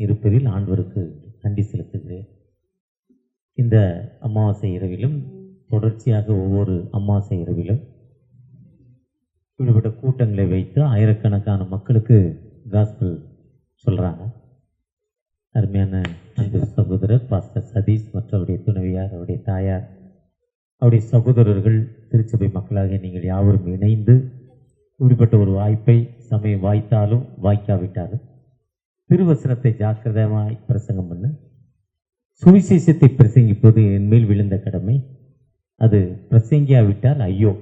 இருப்பதில் ஆண்டவருக்கு நன்றி செலுத்துகிறேன். இந்த அமாவாசை இரவிலும் தொடர்ச்சியாக ஒவ்வொரு அமாவாசை இரவிலும் இப்படிப்பட்ட கூட்டங்களை வைத்து ஆயிரக்கணக்கான மக்களுக்கு காஸ்பல் சொல்கிறாங்க. அருமையான அன்பு சகோதரர் பாஸ்டர் சதீஷ் மற்றும் அவருடைய துணைவியார், அவருடைய தாயார், அவருடைய சகோதரர்கள், திருச்சபை மக்களாக நீங்கள் யாவரும் இணைந்து இப்படிப்பட்ட ஒரு வாய்ப்பை சமயம் வாய்த்தாலும் வாய்க்காவிட்டாலும் திருவசனத்தை ஜாக்கிரதமாய் பிரசங்கம் பண்ண, சுவிசேஷத்தை பிரசங்கிப்பது என் மேல் விழுந்த கடமை. அது பிரசங்கியாவிட்டால் ஐயோ.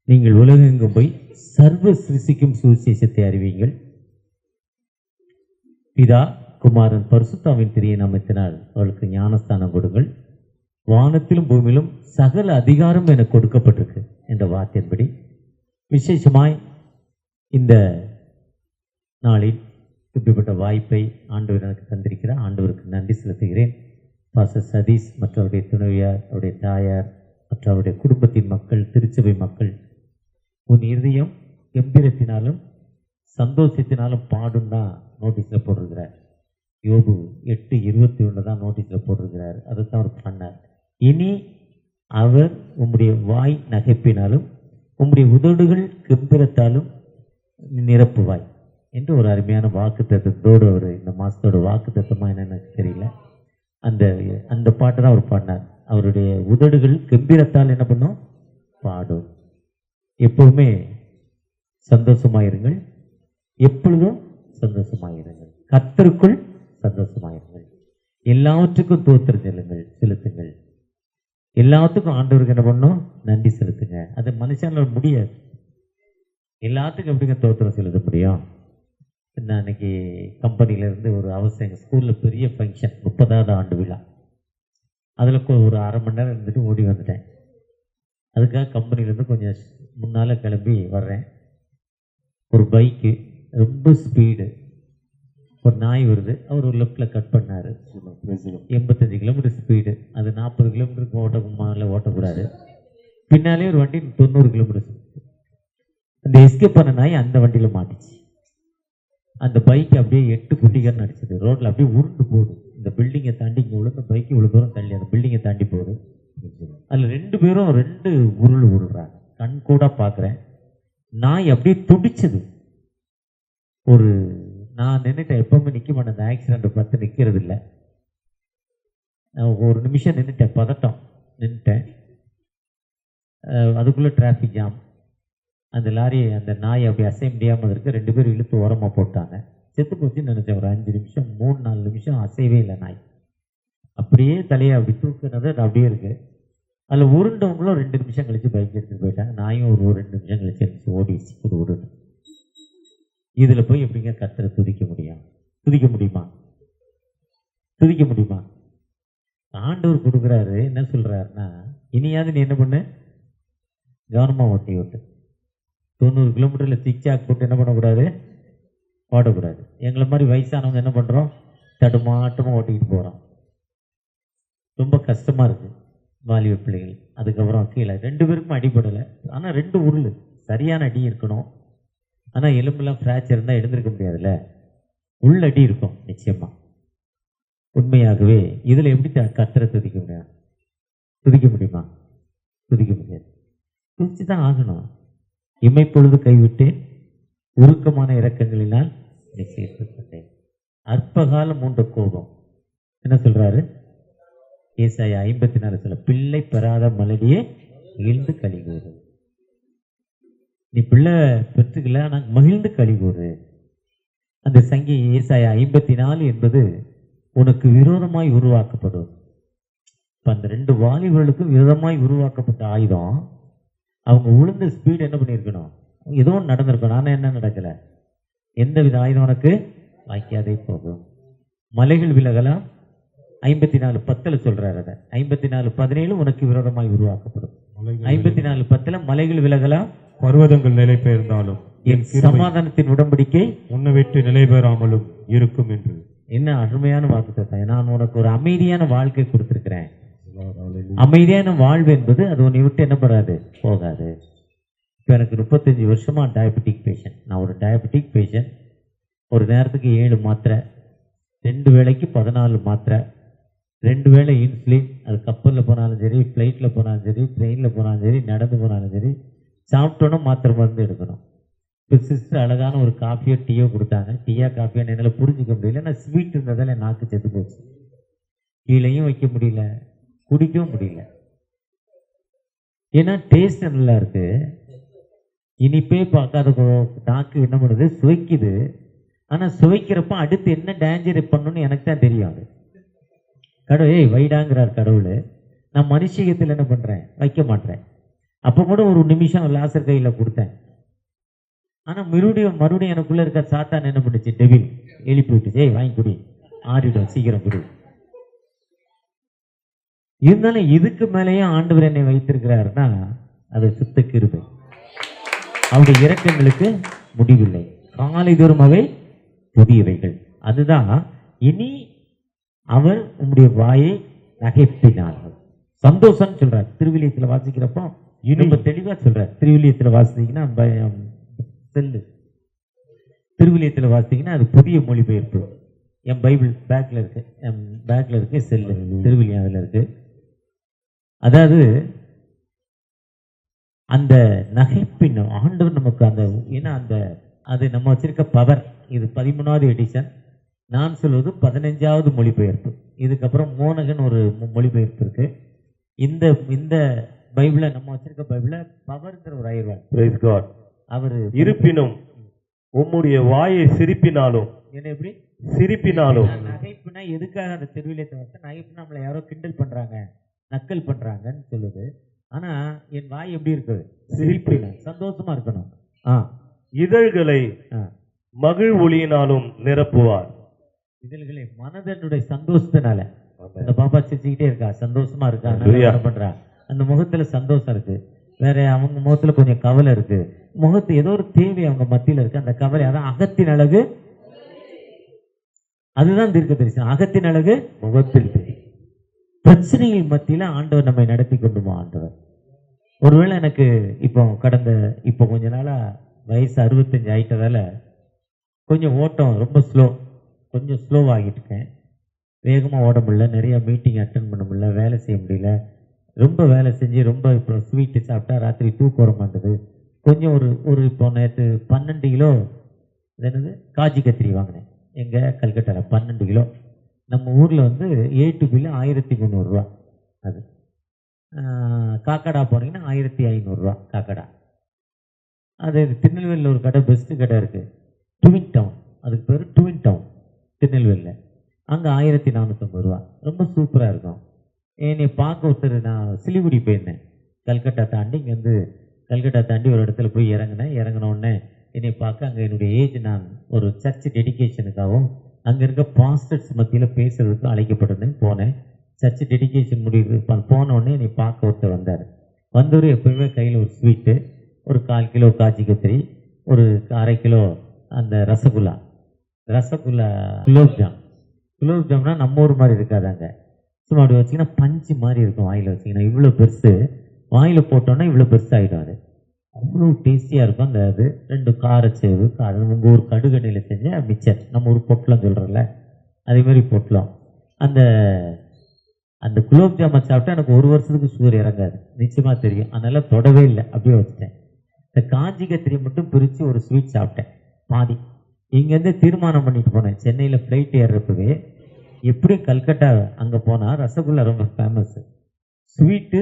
நீங்கள் உலகெங்கும் போய் சர்வ சிருஷ்டிக்கும் சுவிசேஷத்தை அறிவீங்கள். பிதா குமாரன் பரிசுத்தாவின் திரிய நாமத்தினால் அவளுக்கு ஞானஸ்தானம் கொடுங்கள். வானத்திலும் பூமியிலும் சகல அதிகாரம் எனக்கு கொடுக்கப்பட்டிருக்கு என்ற வார்த்தையின்படி விசேஷமாய் இந்த நாளில் இப்படிப்பட்ட வாய்ப்பை ஆண்டவர் எனக்கு தந்திருக்கிறார். ஆண்டவருக்கு நன்றி செலுத்துகிறேன். பாஸ்டர் சதீஷ் மற்றும் அவருடைய துணைவியார், அவருடைய தாயார் மற்றும் அவருடைய குடும்பத்தின் மக்கள், திருச்சபை மக்கள், உன் இருதயம் கம்பீரத்தினாலும் சந்தோஷத்தினாலும் பாடும் தான் நோட்டீஸில் போட்டிருக்கிறார். யோபு 8:21 தான் நோட்டீஸில் போட்டிருக்கிறார். அதுதான் அவர் பண்ணார். இனி அவர் உம்முடைய வாய் நகைப்பினாலும் உம்முடைய உதடுகள் கம்பீரத்தாலும் நிரப்புவாய் என்று ஒரு அருமையான வாக்கு தத்துவத்தோடு அவர் இந்த மாதத்தோட வாக்கு தத்துவமாக என்னன்னு எனக்கு தெரியல. அந்த பாட்டை தான் அவர் பாடினார். அவருடைய உதடுகள் கம்பீரத்தால் என்ன பண்ணும்? பாடும். எப்பவுமே சந்தோஷமாயிருங்கள், எப்பொழுதும் சந்தோஷமாயிருங்கள், கர்த்தருக்குள் சந்தோஷமாயிருங்கள், எல்லாவற்றுக்கும் தோத்திரம் செலுத்துங்கள், எல்லாத்துக்கும் ஆண்டவருக்கு என்ன பண்ணும்? நன்றி செலுத்துங்க. அது மனுஷனால முடியாது. எல்லாத்துக்கும் எப்படிங்க தோத்திரம் செலுத்த முடியும்? நான் அன்னைக்கு கம்பெனியிலேருந்து ஒரு அவசியம், எங்கள் ஸ்கூலில் பெரிய ஃபங்க்ஷன், 30வது ஆண்டு விழா. அதில் ஒரு அரை மணி நேரம் இருந்துட்டு ஓடி வந்துட்டேன். அதுக்காக கம்பெனிலேருந்து கொஞ்சம் முன்னால் கிளம்பி வர்றேன். ஒரு பைக்கு ரொம்ப ஸ்பீடு, ஒரு நாய் வருது. அவர் ஒரு லெஃப்டில் கட் பண்ணார். 85 கிலோமீட்டர் ஸ்பீடு. அது 40 கிலோமீட்டருக்கு ஓட்டக்கூடாது. பின்னாலே ஒரு வண்டி 90 கிலோமீட்டர் ஸ்பீடு. அந்த எஸ்கேப் பண்ண நாய் அந்த வண்டியில் மாட்டிச்சு. அந்த பைக் அப்படியே 8 குட்டிகர்னு அடிச்சது. ரோட்டில் அப்படியே உருண்டு போகுது. இந்த பில்டிங்கை தாண்டி இங்கே விழுந்த பைக்கு இவ்வளோ தூரம் தள்ளி அந்த பில்டிங்கை தாண்டி போகுது. அதில் 2 பேரும் 2 உருள்றாங்க. கண் கூட பார்க்குறேன். நாய் அப்படியே துடிச்சது. நான் நின்றுட்டேன். எப்பவுமே நிற்க மாட்டேன். அந்த ஆக்சிடென்ட் பார்த்து நிற்கிறது இல்லை. நான் ஒரு நிமிஷம் நின்றுட்டேன். பதட்டம் நின்றுட்டேன். அதுக்குள்ளே டிராஃபிக் ஜாம். அந்த லாரி, அந்த நாய் அப்படி அசைய முடியாமல் இருக்குது. 2 பேரும் இழுத்து ஓரமாக போட்டாங்க. செத்து போச்சுன்னு நினச்சேன். ஒரு 5 நிமிஷம் 3-4 நிமிஷம் அசையவே இல்லை நாய். அப்படியே தலையை அப்படி தூக்குனது அது அப்படியே இருக்குது. அதில் உருண்டவங்களும் 2 நிமிஷம் கழித்து பைக் எடுத்துகிட்டு போயிட்டாங்க. நாயும் ஒரு 2 நிமிஷம் கழிச்சு இருந்துச்சு, ஓடிச்சு ஒரு உருண்டு. இதில் போய் எப்படிங்க கர்த்தரை துதிக்க முடியும்? துதிக்க முடியுமா? துதிக்க முடியுமா? ஆண்டவர் கொடுக்குறாரு. என்ன சொல்கிறாருன்னா, இனியாவது நீ என்ன பண்ணு, கவனமாக ஓட்டு. 90 கிலோமீட்டரில் சிக்சாக் போட்டு என்ன பண்ணக்கூடாது? ஓடக்கூடாது. எங்களை மாதிரி வயசானவங்க என்ன பண்ணுறோம்? தடுமாட்டமாக ஓட்டிக்கிட்டு போகிறோம். ரொம்ப கஷ்டமாக இருக்குது. வாலிப பிள்ளைகள், அதுக்கப்புறம் கீழே 2 பேருக்கும் அடிபடலை. ஆனால் 2 உருள் சரியான அடி இருக்கணும். ஆனால் எலும்பெல்லாம் ஃப்ராக்சர் இருந்தால் எழுந்திருக்க முடியாதுல்ல. உள்ள அடி இருக்கும் நிச்சயமாக. உண்மையாகவே இதில் எப்படி கர்த்தரை துதிக்க முடியும்? துதிக்க முடியுமா? துதிக்க முடியாது. துதிச்சு தான் ஆகணும். இமைப்பொழுது கைவிட்டேன், உருக்கமான இரக்கங்களினால் நிச்சயிக்கப்பட்டேன். அற்பகாலம் மூண்ட கோபம். என்ன சொல்றாரு? ஏசாயா 54 சொல்ல, பிள்ளை பெறாத மலடியே மகிழ்ந்து கழிவுறு. நீ பிள்ளை பெற்றுக்கல, நான் மகிழ்ந்து கழிவுறு. அந்த சங்கி ஏசாயா 54 என்பது உனக்கு விரோதமாய் உருவாக்கப்படும். இப்போ அந்த 2 வாலிபர்களுக்கும் விரோதமாய் உருவாக்கப்பட்ட ஆயுதம். அவங்க உளுந்த ஸ்பீடு என்ன பண்ணியிருக்கணும்? ஏதோ ஒன்று நடந்திருக்கணும். ஆனால் என்ன நடக்கலை? எந்தவித ஆயுதம் உனக்கு வாய்க்காதே போகும். மலைகள் விலகலாம். 54:10 சொல்றாரு. அதை 54:17 உனக்கு விரோதமாய் உருவாக்கப்படும். 54:10 மலைகள் விலகலாம், பர்வதங்கள் நிலை பெயர்ந்தாலும் என் சமாதானத்தின் உடன்படிக்கை உன்னை விட்டு நிலை பெறாமலும் இருக்கும் என்று. என்ன அருமையான வாக்குத்தத்தம்! நான் உனக்கு ஒரு அமைதியான வாழ்க்கை கொடுத்திருக்கிறேன். அமைதியான வாழ்வு என்பது அது உன்னை விட்டு என்ன பண்ணாது, போகாது. இப்போ எனக்கு 35 வருஷமா டயபெட்டிக் பேஷண்ட். நான் ஒரு டயபெட்டிக் பேஷண்ட். ஒரு நேரத்துக்கு 7 மாத்திரை, 2 வேளைக்கு 14 மாத்திரை, 2 வேளை இன்சுலின். அது கப்பலில் போனாலும் சரி, ஃப்ளைட்டில் போனாலும் சரி, ட்ரெயினில் போனாலும் சரி, நடந்து போனாலும் சரி, சாப்பிட்டோன்னா மாத்திரை மருந்து எடுக்கணும். இப்போ சிஸ்டர் அழகான ஒரு காஃபியோ டீயோ கொடுத்தாங்க. டீயா காஃபியான்னு என்னால் புரிஞ்சிக்க முடியல. நான் ஸ்வீட் இருந்ததால் என் நாக்கு செத்து போச்சு. கீழேயும் வைக்க முடியல, குடிக்கவும் முடியல. ஏன்னா டேஸ்ட் நல்லா இருக்கு, இனிப்பே பார்க்காத நாக்கு என்ன பண்ணுது, சுவைக்குது. ஆனால் சுவைக்கிறப்ப அடுத்து என்ன டேஞ்சர் பண்ணணும்னு எனக்கு தான் தெரியும். அது கடவுள் வைடாங்கிறார் கடவுள். நான் மனுஷிகத்தில் என்ன பண்ணுறேன், வைக்க மாட்டேன். அப்போ கூட ஒரு நிமிஷம் லாசர் கையில் கொடுத்தேன். ஆனால் மறுபடியும் எனக்குள்ளே இருக்க சாத்தான் என்ன பண்ணுச்சு, டெவில் எழுப்பி விட்டுச்சு, வாங்கி குடி, ஆறிடும், சீக்கிரம் குடி. இருந்தாலும் இதுக்கு மேலேயும் ஆண்டவர் என்னை வைத்திருக்கிறாருன்னா அது சுத்த கிருபை. அவருடைய இரக்கங்களுக்கு முடிவில்லை, காலை தோறும் அவை புதியவைகள். அதுதான் இனி அவர் உங்களுடைய வாயை நகைப்பினார்கள். சந்தோஷம் சொல்றார். திருவிலியத்தில் வாசிக்கிறப்போ ரொம்ப தெளிவா சொல்றார். திருவிலியத்தில் வாசித்தீங்கன்னா செல்லு, திருவிலியத்தில் வாசித்தீங்கன்னா அது புதிய மொழிபெயர்ப்பு. என் பைபிள் பேக்ல இருக்கு செல்லு, திருவிலியம் அதில் இருக்கு. அதாவது அந்த நகைப்பின் ஆண்டவர் நமக்கு அந்த, ஏன்னா அந்த அது நம்ம வச்சிருக்க பவர். இது 13வது எடிஷன், நான் சொல்வது 15வது மொழிபெயர்ப்பு. இதுக்கப்புறம் மோனகன் ஒரு மொழிபெயர்ப்பு இருக்கு. இந்த இந்த பைபிளை நம்ம வச்சிருக்க பைபிள பவர்ங்கிற ஒரு ஆயிரம் அவர் இருப்பினும் உம்முடைய வாயை சிரிப்பினாலும், என்ன எப்படி சிரிப்பினாலும். நகைப்புனா எதுக்காக அந்த தெருவிலே நகைப்புனா நம்மளை யாரோ கிண்டல் பண்றாங்க, நக்கல் பண்றாங்கன்னு சொல்லுது. ஆனா என் வாய் எப்படி இருக்கு, சிரிப்பு, சந்தோஷமா இருக்கணும். இதழ்களை மகிழ் ஒளியினாலும் நிரப்புவார். இதழ்களை மனதனுடைய சந்தோஷத்தினால. அந்த பாப்பா சிரிச்சுக்கிட்டே இருக்கா, சந்தோஷமா இருக்கா, பண்றா, அந்த முகத்துல சந்தோஷம் இருக்கு. வேற அவங்க முகத்துல கொஞ்சம் கவலை இருக்கு, முகத்து ஏதோ ஒரு தேவை அவங்க மத்தியில இருக்கு, அந்த கவலை. அதான் அகத்தின் அழகு, அதுதான் தீர்க்க தரிசனம். அகத்தின் அழகு முகத்தில் தெரியும். பிரச்சனைகள் மத்தியில ஆண்டவர் நம்மை நடத்தி கொண்டுமா ஆண்டவர். ஒருவேளை எனக்கு இப்போ கொஞ்ச நாளா வயசு 65 ஆயிட்டதால கொஞ்சம் ஓட்டம் ரொம்ப கொஞ்சம் ஸ்லோவாகிட்டு இருக்கேன். வேகமாக ஓட முடியல, நிறைய மீட்டிங் அட்டன் பண்ண முடியல, வேலை செய்ய முடியல. ரொம்ப வேலை செஞ்சு ரொம்ப இப்போ ஸ்வீட்டு சாப்பிட்டா ராத்திரி தூக்கம் வர மாட்டேது. கொஞ்சம் ஒரு இப்போ நேற்று 12 கிலோ என்னது காஜி கத்திரி வாங்கினேன். எங்கள் கல்கட்டாவில் 12 கிலோ. நம்ம ஊரில் வந்து 8 பில்லு 1300 ரூபா. அது காக்கடா போனீங்கன்னா 1500 காக்கடா. அது திருநெல்வேலியில் ஒரு கடை, பெஸ்ட்டு கடை இருக்குது, ட்வின் டவுன். அதுக்கு பேர் ட்வின் டவுன் திருநெல்வேலியில். அங்கே 1450 ரூபா, ரொம்ப சூப்பராக இருக்கும். என்னை பார்க்க ஒருத்தர், நான் சிலிகுடி போயிருந்தேன், கல்கட்டா தாண்டி. இங்கேருந்து கல்கட்டா தாண்டி ஒரு இடத்துல போய் இறங்கினோடனே என்னை பார்க்க அங்கே என்னுடைய ஏஜ், நான் ஒரு சர்ச் டெடிக்கேஷனுக்காகவும் அங்கே இருக்க பாஸ்டர்ஸ் மத்தியில் பேசுறதுக்கும் அழைக்கப்பட்டிருந்தேன். போனேன், சர்ச் டெடிக்கேஷன் முடிவு போனோடனே என்னை பார்க்க ஒருத்தர் வந்தார். வந்தவர் எப்போயுமே கையில் ஒரு ஸ்வீட்டு, ஒரு 1/4 கிலோ காஜி கத்திரி, ஒரு 1/2 கிலோ அந்த ரசகுல்லா குலோப்ஜாம்னா நம்ம ஊர் மாதிரி இருக்காதாங்க. சும்மா அப்படி வச்சிங்கன்னா பஞ்சு மாதிரி இருக்கும் வாயில் வச்சிங்கன்னா. இவ்வளோ பெருசு, வாயில் போட்டோன்னா இவ்வளோ பெருசாகிடும். அது அவ்வளோ டேஸ்டியாக இருக்கும். அந்த அது 2 காரச்சேவு, உங்கள் ஊர் கடுகெண்ணையில் செஞ்ச மிச்சர், நம்ம ஊர் பொட்டலம் சொல்கிறோம்ல, அதேமாதிரி பொட்டலம். அந்த குலோப்ஜாமை சாப்பிட்டா எனக்கு 1 வருஷத்துக்கு சுகர் இறங்காது, நிச்சயமாக தெரியும். அதனால் தொடவே இல்லை, அப்படியே வச்சுட்டேன். இந்த காஞ்சி கத்திரி மட்டும் பிரித்து ஒரு ஸ்வீட் சாப்பிட்டேன் பாதி. இங்கேருந்து தீர்மானம் பண்ணிட்டு போனேன், சென்னையில் ஃப்ளைட் ஏறுறப்பவே எப்படி கல்கட்டா அங்கே போனால் ரசகுல்லா ரொம்ப ஃபேமஸ்ஸு. ஸ்வீட்டு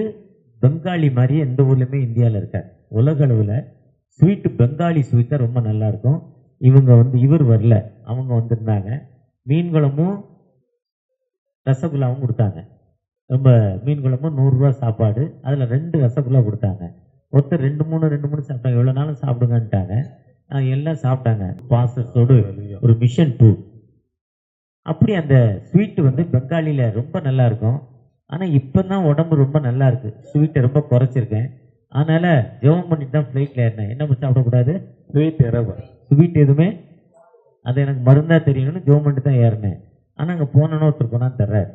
பெங்காலி மாதிரி எந்த ஊர்லேயுமே இந்தியாவில் இருக்காது. உலக அளவில் ஸ்வீட்டு பெங்காலி ஸ்வீட் தான் ரொம்ப நல்லாயிருக்கும். இவர் வரல, அவங்க வந்திருந்தாங்க. மீன் குழம்பும் ரசகுல்லாவும் கொடுத்தாங்க. ரொம்ப மீன் குழம்பும் 100 ரூபா சாப்பாடு, அதில் 2 ரசகுல்லா கொடுத்தாங்க. ஒருத்தர் 2-3 சாப்பிட்டாங்க. எவ்வளோ நாளும் சாப்பிடுங்கன்ட்டாங்க. எல்லாம் சாப்பிட்டாங்க. பாசத்தோடு ஒரு மிஷன் 2. அப்படி அந்த ஸ்வீட்டு வந்து பெங்காலியில் ரொம்ப நல்லா இருக்கும். ஆனால் இப்போ தான் உடம்பு ரொம்ப நல்லா இருக்குது, ஸ்வீட்டை ரொம்ப குறைச்சிருக்கேன். அதனால் ஜெபம் பண்ணிட்டு தான் ஃப்ளைட்டில் ஏறினேன். என்ன சாப்பிடக்கூடாது, ஸ்வீட் எதுவுமே, அது எனக்கு மருந்தாக தெரியணும்னு ஜெபம் பண்ணிட்டு தான் ஏறினேன். ஆனால் அங்கே போனோன்னு ஒருத்தர் போனால் தர்றாரு.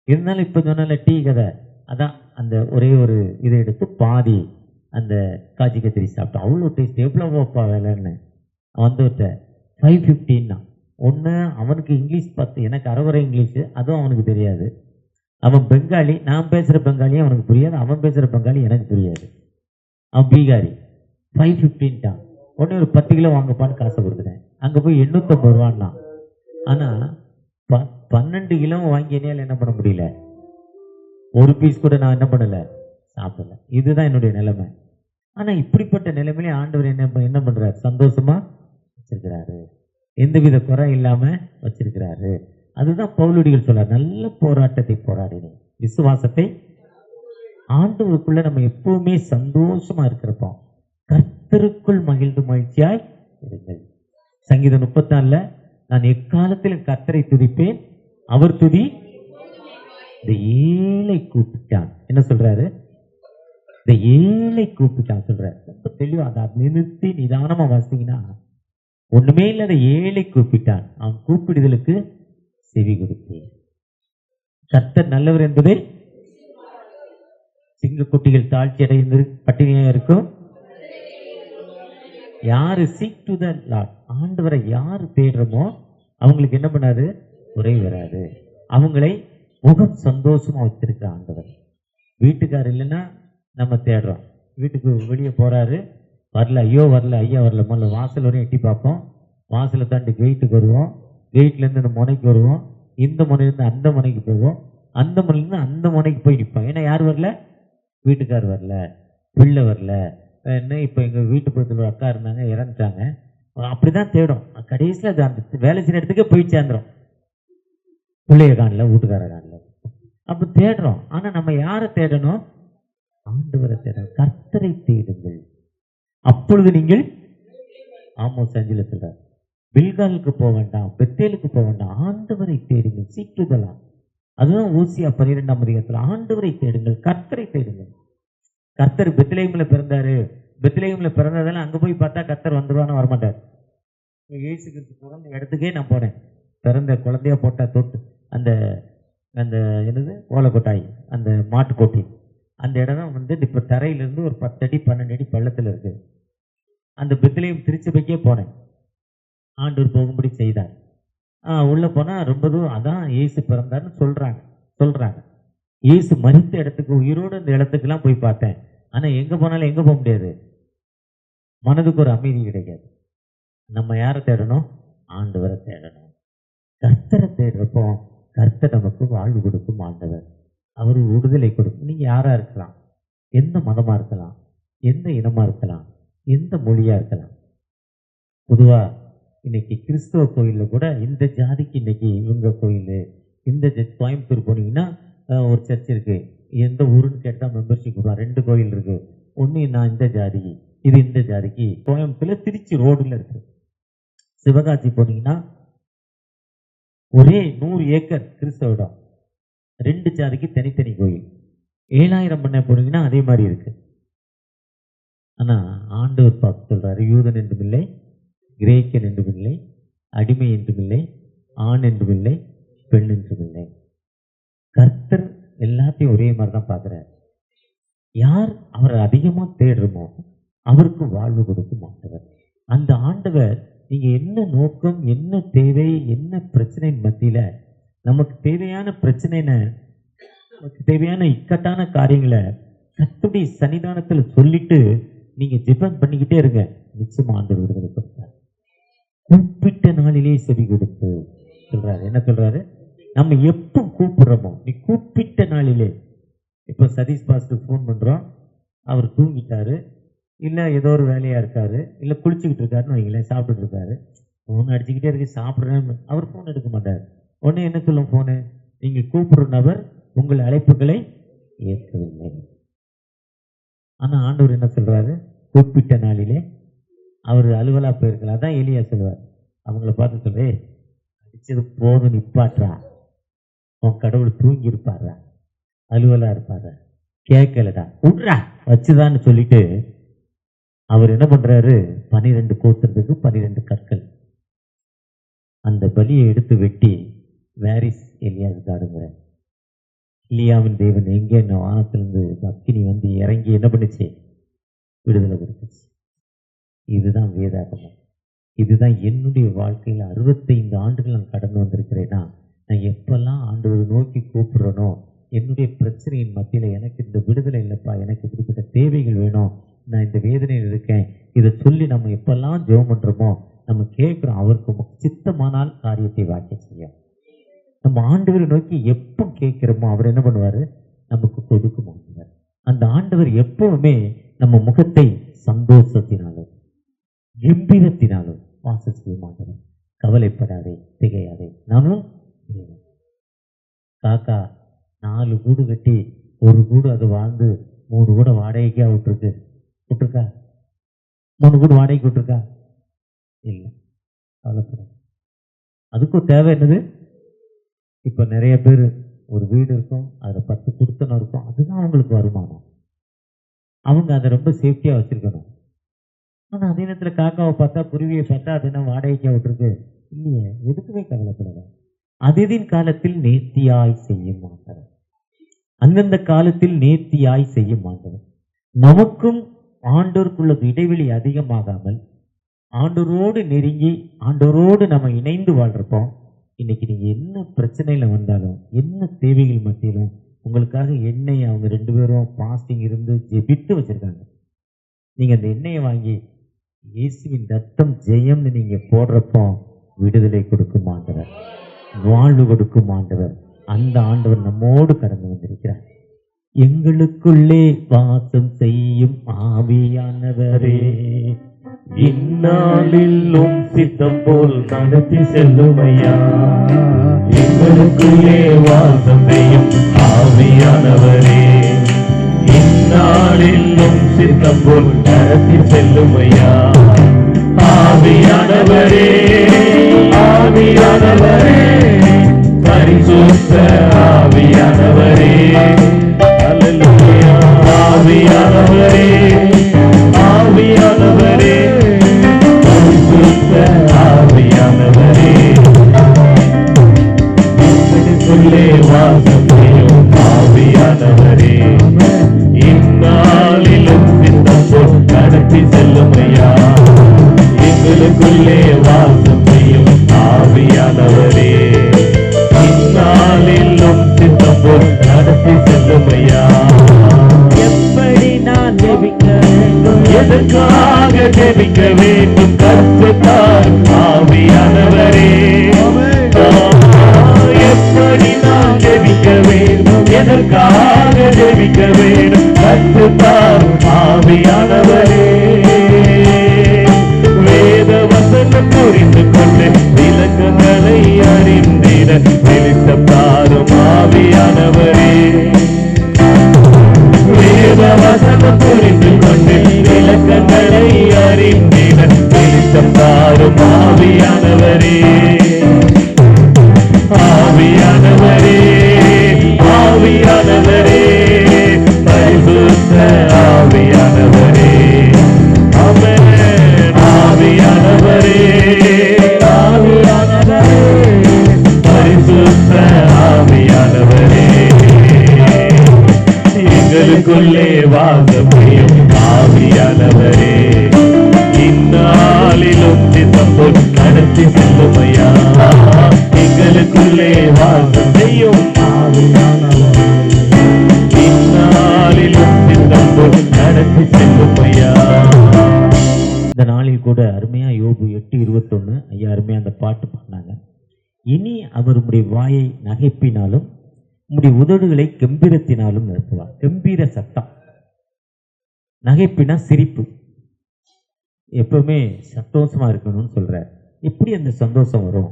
இருந்தாலும் இப்போ சொன்னால டீ கதை, அதான் அந்த ஒரே ஒரு இதை எடுத்து பாதி அந்த காஜி கத்திரி சாப்பிட்டோம். அவ்வளோ டேஸ்ட். எவ்வளோப்பா வேலைன்னு வந்துவிட்டேன். 5:15 ஒன்று அவனுக்கு இங்கிலீஷ் பார்த்து எனக்கு அரைகுறை இங்கிலீஷு, அதுவும் அவனுக்கு தெரியாது. அவன் பெங்காலி, நான் பேசுகிற பெங்காலியும் அவனுக்கு புரியாது, அவன் பேசுகிற பெங்காலி எனக்கு புரியாது. அவன் பீகாரி. 5:15 உடனே ஒரு 10 கிலோ வாங்கப்பான்னு காசை கொடுத்துட்டேன். அங்கே போய் 850 ரூபான்னா. ஆனால் 12 கிலோ வாங்கி என்னால் என்ன பண்ண முடியல, ஒரு பீஸ் கூட நான் என்ன பண்ணலை, சாப்பிடல. இதுதான் என்னுடைய நிலைமை. ஆனால் இப்படிப்பட்ட நிலைமையிலே ஆண்டவர் என்ன பண்ணுறாரு, சந்தோஷமா வச்சிருக்கிறாரு, எந்தவித குறை இல்லாமல் வச்சிருக்கிறாரு. அதுதான் பவுலடிகள் சொல்றார், நல்ல போராட்டத்தை போராடினேன், விசுவாசத்தை. ஆண்டவருக்குள்ள நம்ம எப்பவுமே சந்தோஷமா இருக்கிறப்போ கர்த்தருக்குள் மகிழ்ந்து மகிழ்ச்சியாய் இருங்கள். சங்கீதம் 34 நான் எக்காலத்திலும் கர்த்தரை துதிப்பேன், அவர் துதி. இந்த ஏழை கூப்பிட்டான், என்ன சொல்றாரு, இந்த ஏழை கூப்பிட்டான் சொல்றாரு. ரொம்ப தெளிவா அதை நிறுத்தி நிதானமா வாசிங்கன்னா, ஒண்ணுமே இல்லாத ஏழை கூப்பிட்டான், அவன் கூப்பிடுதலுக்கு செவி கொடுத்தேன். கர்த்தர் நல்லவர் என்பதை சிங்கக்குட்டிகள் தாழ்ச்சி அடைந்து பட்டினியா இருக்கும். யாரு சீக் டு த லார்ட், ஆண்டவரை யாரு தேடுறோமோ அவங்களுக்கு என்ன பண்ணாது, குறை வராது. அவங்களை முகம் சந்தோஷமா வச்சிருக்கிற ஆண்டவர். வீட்டுக்காரர் இல்லைன்னா நம்ம தேடுறோம், வீட்டுக்கு வெளியே போறாரு, வரல, ஐயோ வரல, ஐயா வரல, முதல்ல வாசல் வரையும் எட்டி பார்ப்போம், வாசலை தாண்டி கேட்டுக்கு வருவோம், கேட்லேருந்து இந்த முனைக்கு வருவோம், இந்த முனையிலேருந்து அந்த முனைக்கு போவோம், அந்த முனையிலேருந்து அந்த முனைக்கு போய் நிற்போம். ஏன்னா யார் வரல, வீட்டுக்கார் வரல, பிள்ளை வரல. என்ன இப்போ எங்கள் வீட்டு பக்கத்தில் ஒரு அக்கா இருந்தாங்க, இறந்துட்டாங்க. அப்படி தான் தேடும். கடைசியில் அது அந்த வேலை செய்கிற இடத்துக்கே போய் சேர்ந்துடும். பிள்ளைய காணல, வீட்டுக்கார காணல, அப்போ தேடுறோம். ஆனால் நம்ம யாரை தேடணும், ஆண்டவரை தேடணும். கர்த்தரை தேடுங்கள், அப்பொழுது நீங்கள். ஆமோஸ் 5 சொல்றார், பில்காலுக்கு போக வேண்டாம், பெத்தேலுக்கு போக வேண்டாம், ஆண்டவரை தேடுங்கள், சீக்கிரலாம். அதுதான் ஓசியா 12ஆம் அதிகாரத்தில், ஆண்டவரை தேடுங்கள், கர்த்தரை தேடுங்கள். கர்த்தர் பெத்லெஹேம்ல பிறந்தாரு, பெத்லெஹேம்ல பிறந்ததெல்லாம் அங்கே போய் பார்த்தா கர்த்தர் வந்துருவான்னு வரமாட்டார். இயேசு கிறிஸ்து பிறந்த இடத்துக்கே நான் போனேன், பிறந்த குழந்தையா போட்டா தொட்டு அந்த அந்த என்னது ஓலைக்கொட்டாய், அந்த மாட்டுக்கோட்டை, அந்த இடம் தான் இப்போ தரையிலிருந்து ஒரு 10 அடி 12 அடி பள்ளத்தில் இருக்கு. அந்த பெத்லெஹேம் திருச்சபைக்கே போனேன், ஆண்டவர் போகும்படி செய்தார். உள்ளே போனால் ரொம்ப தூரம், அதான் இயேசு பிறந்தார்னு சொல்கிறாங்க. இயேசு மரித்த இடத்துக்கு, உயிரோடு அந்த இடத்துக்கெல்லாம் போய் பார்த்தேன். ஆனால் எங்கே போனாலும் எங்கே போக முடியாது, மனதுக்கு ஒரு அமைதி கிடைக்காது. நம்ம யாரை தேடணும், ஆண்டவரை தேடணும். கர்த்தரை தேடுறப்போ கர்த்தர் நமக்கு வாழ்வு கொடுக்கும் ஆண்டவர், அவர் விடுதலை கொடுக்கும். நீங்கள் யாராக இருக்கலாம், எந்த மதமாக இருக்கலாம், எந்த இனமாக இருக்கலாம், எந்த மொழியாக இருக்கலாம். பொதுவாக இன்னைக்கு கிறிஸ்தவ கோயிலில் கூட இந்த ஜாதிக்கு இன்னைக்கு இவங்க கோயில், இந்த கோயம்புத்தூர் போனீங்கன்னா ஒரு சர்ச் இருக்கு, எந்த ஊருன்னு கேட்டால் மெம்பர்ஷிப் கொடுவான். 2 கோயில் இருக்கு, ஒன்று நான் இந்த ஜாதி, இது இந்த ஜாதிக்கு. கோயம்புத்தூர்ல திருச்சி ரோடுல இருக்கு. சிவகாசி போனீங்கன்னா ஒரே 100 ஏக்கர் கிறிஸ்தவ இடம், 2 ஜாதிக்கு தனித்தனி கோயில். 7000 பண்ண போனீங்கன்னா அதே மாதிரி இருக்கு. ஆனா ஆண்டவர் பார்த்து சொல்றாரு, யூதன் என்றும் இல்லை, கிரேக்கன் என்றும் இல்லை, அடிமை என்றும் இல்லை, ஆண் என்றும் இல்லை, பெண் என்றும் இல்லை. கர்த்தர் எல்லாத்தையும் ஒரே மாதிரி தான் பார்க்குறார். யார் அவரை அதிகமாக தேடுறோமோ அவருக்கு வாழ்வு கொடுக்கும் ஆண்டவர். அந்த ஆண்டவர் நீங்கள் என்ன நோக்கம், என்ன தேவை, என்ன பிரச்சனையின் மத்தியில் நமக்கு தேவையான பிரச்சனைன்னு, நமக்கு தேவையான இக்கட்டான காரியங்களை கர்த்தருடைய சன்னிதானத்தில் சொல்லிட்டு நீங்கள் ஜெபம் பண்ணிக்கிட்டே இருங்க, நிச்சயமா ஆண்டவர் விடுதலை கொடுத்தார். கூப்பிட்ட நாளிலே செவி கொடுத்து சொல்றாரு. என்ன சொல்றாரு, நம்ம எப்போ கூப்பிடுறோமோ, நீ கூப்பிட்ட நாளிலே. இப்போ சதீஷ் பாஸ்டர் ஃபோன் பண்ணுறோம், அவர் தூங்கிட்டாரு, இல்லை ஏதோ ஒரு வேலையாக இருக்காரு, இல்லை குளிச்சுக்கிட்டு இருக்காருன்னு வைங்களேன், சாப்பிட்டுட்டு இருக்காரு, ஃபோன் அடிச்சுக்கிட்டே இருக்கு, சாப்பிட்றேன்னு அவர் ஃபோன் எடுக்க மாட்டார். உடனே என்ன சொல்லும் ஃபோனு, நீங்கள் கூப்பிடுற நபர் உங்கள் அழைப்புகளை ஏற்கவில்லை. ஆனால் ஆண்டவர் என்ன சொல்றாரு, கூப்பிட்ட நாளிலே. அவர் அலுவலா போயிருக்கலாம், அதான் எலியா சொல்லுவார். அவங்கள பார்த்து சொல்றே, அடிச்சது போதும் நிப்பாட்டுறா, உன் கடவுள் தூங்கி இருப்பாரா, அலுவலா இருப்பாரா, கேட்கலடா, விட்றா வச்சுதான்னு சொல்லிட்டு அவர் என்ன பண்றாரு, 12 கோத்திரத்துக்கு 12 கற்கள், அந்த பலியை எடுத்து வெட்டி வேரிஸ் எலியாஸ் காடுங்கிற எலியாவின் தேவன் எங்கே வானத்திலிருந்து அக்கினி வந்து இறங்கி என்ன பண்ணுச்சு, விடுதலை கொடுத்துச்சு. இதுதான் வேதாகமம். இதுதான் என்னுடைய வாழ்க்கையில் 65 ஆண்டுகள் நான் கடந்து வந்திருக்கிறேன்னா, நான் எப்பெல்லாம் ஆண்டவரை நோக்கி கூப்பிடுறேனோ, என்னுடைய பிரச்சனையின் மத்தியில் எனக்கு இந்த விடுதலை இல்லைப்பா, எனக்கு இப்படிப்பட்ட தேவைகள் வேணும், நான் இந்த வேதனையில் இருக்கேன், இதை சொல்லி நம்ம எப்பெல்லாம் ஜெபம் பண்ணுறோமோ, நம்ம கேட்குறோம். அவருக்கு சித்தமானால் காரியத்தை வாக்கிய செய்யும். நம்ம ஆண்டவரை நோக்கி எப்போ கேட்குறோமோ அவர் என்ன பண்ணுவார்? நமக்கு கொடுக்க மாட்டார். அந்த ஆண்டவர் எப்பவுமே நம்ம முகத்தை சந்தோஷத்தினாலும் கம்பீரத்தினாலும் வாசம் செய்ய மாட்டார். கவலைப்படாதே, திகையாதே, நானும் செய்வேன். காக்கா 4 கூடு கட்டி 1 கூடு அது வாழ்ந்து 3 கூட வாடகைக்கா விட்டுருக்கா? 3 கூடு வாடகைக்கு விட்டுருக்கா? இல்லை. கவலைப்படாது. அதுக்கும் தேவை என்னது? இப்போ நிறைய பேர் ஒரு வீடு இருக்கும், அதில் 10 குடுத்தனம் இருக்கும், அதுதான் அவங்களுக்கு வருமானம். அவங்க அதை ரொம்ப சேஃப்டியாக வச்சுருக்கணும். ஆனால் அதே நேரத்தில் காக்காவை பார்த்தா, குருவியை பார்த்தா, அது என்ன வாடகைக்காக விட்டுருக்கு? இல்லையே. எதுக்குமே கவலைப்படாது. அதிதின் காலத்தில் நேர்த்தியாய் செய்யும் ஆண்டவர். அந்தந்த காலத்தில் நேர்த்தியாய் செய்யும் ஆண்டவர். நமக்கும் ஆண்டோருக்குள்ள இடைவெளி அதிகமாகாமல் ஆண்டோரோடு நெருங்கி ஆண்டோரோடு நம்ம இணைந்து வாழ்றப்போம். இன்னைக்கு நீங்கள் என்ன பிரச்சனையில் வந்தாலும், என்ன தேவைகள் மத்தியிலும் உங்களுக்காக எண்ணெயை அவங்க 2 பேரும் பாஸ்டிங் இருந்து ஜெபித்து வச்சுருக்காங்க. நீங்கள் அந்த எண்ணெயை வாங்கி இயேசுவின் ரத்தம் ஜெயம்னு நீங்கள் போடுறப்போ விடுதலை கொடுக்கும் ஆண்டவர், வாழ்வு கொடுக்கும் ஆண்டவர். அந்த ஆண்டவர் நம்மோடு கடந்து வந்திருக்கிறார். எங்களுக்குள்ளே வாசம் செய்யும் ஆவியானவரே, இந்நாளிலும் சித்தம் போல் நடத்தி செல்லுமையா. எங்களுக்குள்ளே வாசம் செய்யும் ஆவியானவரே, இந்நாளிலும் சித்தம் போல் நடத்தி செல்லுமையா. ஆவியானவரே, ஆவியானவரே, பரிசுத்த ஆவியானவரே, அல்லேலூயா. ஆவியானவரே, ஆவியானவரே, பரிசுத்த ஆவியானவரே, எங்களுக்குள்ளே வாசம் செய்யும் ஆவியானவரே, இந்நாளிலும் சித்தம் போல் நடத்தி செல்லுமையா. எங்களுக்குள்ளே வாசம் செய்யும் ஆவியானவரே, இந்நாளிலும் சித்தம் போல் நடத்தி செல்லுமையா. எப்படி நான் ஜெபிக்க வேண்டும், எதற்காக ஜெபிக்க வேண்டும் கற்றுத்தார் ஆவியானவரே. எப்படி நான் ஜெபிக்க வேண்டும், எதற்காக ஜெபிக்க வேண்டும் கற்றுத்தார் ஆவியானவரே. வேத வசனம் புரிந்து கொண்டு விளக்கங்களை அறிந்திட வெளிச்சம் தாரும் ஆவியானவரே. வேத வசனம் புரிந்து கொண்டு விளக்கங்களை அறிந்திட வெளிச்சம் தாரும் ஆவியானவரே. ஆவியானவரே, ஆவியானவரே, பரிசுத்த ஆவியானவரே, ஆமென். ஆவியானவரே, ஆவியானவரே, பரிசுத்த ஆவியானவரே, எங்களுக்குள்ளே வாசம் செய்யும் ஆவியானவரே, இந்நாளிலும் சித்தம் போல் நடத்தி செல்லுமையா. எங்களுக்குள்ளே வாசம் செய்யும் ஆவியானவரே, இந்நாளிலும் சித்தம் போல் நடத்தி செல்லுமையா. இந்த நாளில் கூட அருமையா யோபு 8:21 ஐயா அருமையா அந்த பாட்டு பாடினாங்க. இனி அவர் உம்முடைய வாயை நகைப்பினாலும் உம்முடைய உதடுகளை கம்பீரத்தினாலும் நிரப்புவார். கம்பீர சத்தம். நகைப்பினா சிரிப்பு. எப்பவுமே சந்தோஷமா இருக்கணும்னு சொல்றார். எப்படி அந்த சந்தோஷம் வரும்?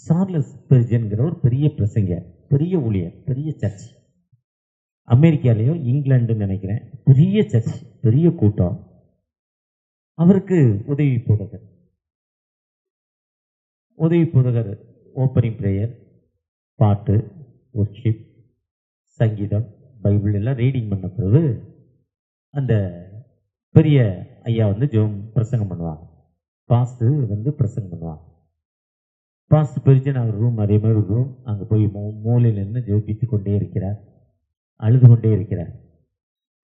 சார்லஸ் ஸ்பர்ஜன்கிற ஒரு பெரிய பிரசங்கர், பெரிய ஊழியர், பெரிய சர்ச், அமெரிக்காலேயோ இங்கிலாண்டுன்னு நினைக்கிறேன், பெரிய சர்ச், பெரிய கூட்டம். அவருக்கு உதவி போதகர் ஓப்பனிங் பிரேயர், பாட்டு, ஒர்ஷிப், சங்கீதம், பைபிள் எல்லாம் ரீடிங் பண்ண பிறகு அந்த பெரிய ஐயா வந்து பிரசங்கம் பண்ணுவாங்க. பாஸ்ட் வந்து பிரசங்கம் பண்ணுவாங்க. பாஸ்ட் பெருச்சு நான் ரூம், அதே மாதிரி ரூம், அங்கே போய் மூலையில் நின்று ஜெபித்து கொண்டே இருக்கிறார், அழுது கொண்டே இருக்கிறார்.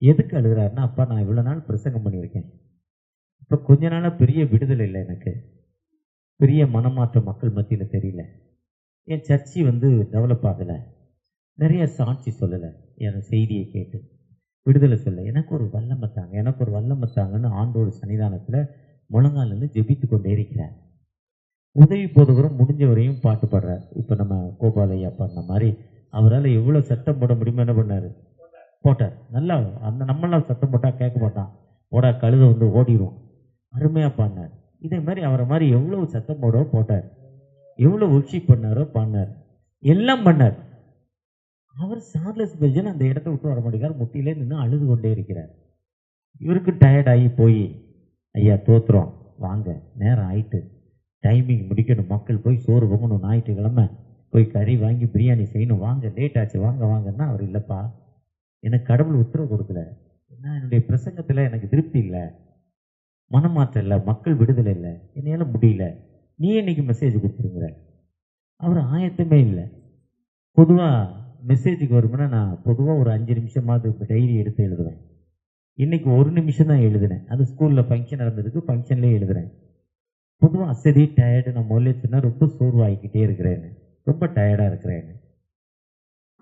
எதுக்கு அழுகிறாருன்னா, அப்பா நான் இவ்வளோ நாள் பிரசங்கம் பண்ணியிருக்கேன், இப்போ கொஞ்ச நாளாக பெரிய விடுதலை இல்லை எனக்கு, பெரிய மனமாற்றம் மக்கள் மத்தியில் தெரியல. என் சர்ச்சி டெவலப் ஆகலை, நிறைய சாட்சி சொல்லலை, என் செய்தியை கேட்டு விடுதலை சொல்ல. எனக்கு ஒரு வல்லமத்தாங்க, எனக்கு ஒரு வல்லமத்தாங்கன்னு ஆண்டோட சன்னிதானத்தில் முழங்காலிருந்து ஜெபித்து கொண்டே இருக்கிறார். உதவி போதவரும் முடிஞ்சவரையும் பாட்டு பாடுறார். இப்போ நம்ம கோபாலையா பாடின மாதிரி அவரால் எவ்வளோ சத்தம் போட முடியுமோ என்ன பண்ணார், போட்டார். நல்லா நம்மளாம் சத்தம் போட்டால் கேட்க மாட்டான், போடா கழுத ஓடிடும். அருமையாக பாடினார். இதே மாதிரி அவரை மாதிரி எவ்வளோ சத்தம் போட்டார், எவ்வளோ ஒர்ஷிப் பண்ணாரோ பாடினார், எல்லாம் பண்ணார். அவர் சார்லஸ் ஸ்பர்ஜன் அந்த இடத்த விட்டு வர மாட்டேங்கிறார், முட்டியிலே நின்று அழுது கொண்டே இருக்கிறார். இவருக்கு டயர்ட் ஆகி போய், ஐயா தோத்துறோம் வாங்க, நேரம் ஆயிட்டு, டைமிங் முடிக்கணும், மக்கள் போய் சோறு பொங்கணும், ஞாயிற்றுக்கிழமை போய் கறி வாங்கி பிரியாணி செய்யணும், வாங்க லேட் ஆச்சு வாங்க வாங்கன்னா அவர் இல்லைப்பா, எனக்கு கடவுள் உத்தரவு கொடுக்கல, ஏன்னா என்னுடைய பிரசங்கத்தில் எனக்கு திருப்தி இல்லை, மனமாற்றம் இல்லை, மக்கள் விடுதலை இல்லை, என்னையால முடியல, நீ இன்னைக்கு மெசேஜ் கொடுத்துருங்கிற. அவர் ஆயத்தமே இல்லை. பொதுவாக மெசேஜுக்கு வருமுன்னா நான் பொதுவாக ஒரு 5 நிமிஷமாவது டைரி எடுத்து எழுதுவேன். இன்றைக்கி 1 நிமிஷம் தான் எழுதுனேன். அது ஸ்கூலில் ஃபங்க்ஷன் நடந்ததுக்கு ஃபங்க்ஷன்லேயே எழுதுறேன். பொதுவாக அசதி டயர்டு நான் முதல்ல சொன்னால் ரொம்ப சோர்வாகிக்கிட்டே இருக்கிறேன்னு, ரொம்ப டயர்டாக இருக்கிறேன்னு.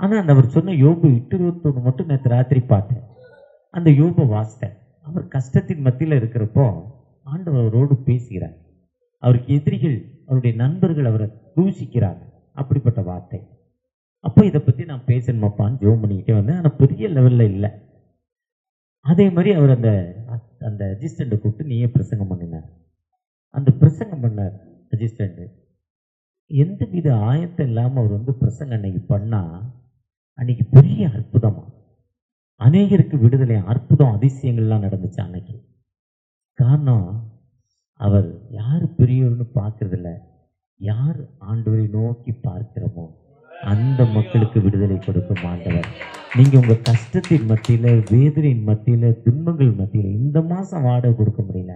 ஆனால் அந்த அவர் சொன்ன யோபு 8:21 மட்டும் நேற்று ராத்திரி பார்த்தேன். அந்த யோபை வாசித்தேன். அவர் கஷ்டத்தின் மத்தியில் இருக்கிறப்போ ஆண்டவர் அவரோடு பேசுகிறார். அவருக்கு எதிரிகள், அவருடைய நண்பர்கள் அவரை தூஷிக்கிறாங்க. அப்படிப்பட்ட வார்த்தை. அப்போ இதை பற்றி நான் பேசணுமாப்பான்னு ஜெபம் பண்ணிக்கிட்டே வந்தேன். ஆனால் பெரிய லெவலில் இல்லை. அதே மாதிரி அவர் அந்த அசிஸ்டண்ட்டை கூப்பிட்டு நீயே பிரசங்கம் பண்ணினார். அந்த பிரசங்கம் பண்ணார் அசிஸ்டண்ட்டு. எந்த வித ஆயத்தம் இல்லாமல் அவர் பிரசங்கம் அன்னைக்கு பண்ணால் அன்னைக்கு பெரிய அற்புதமாக அநேகருக்கு விடுதலை, அற்புதம், அதிசயங்கள்லாம் நடந்துச்சு அன்னைக்கு. காரணம், அவர் யார் பெரியவர்னு பார்க்கறதில்ல, யார் ஆண்டவரை நோக்கி பார்க்கிறோமோ அந்த மக்களுக்கு விடுதலை கொடுக்கும் ஆண்டவர். நீங்கள் உங்கள் கஷ்டத்தின் மத்தியில், வேதனையின் மத்தியில், துன்பங்கள் மத்தியில் இந்த மாதம் வாடகை கொடுக்க முடியல,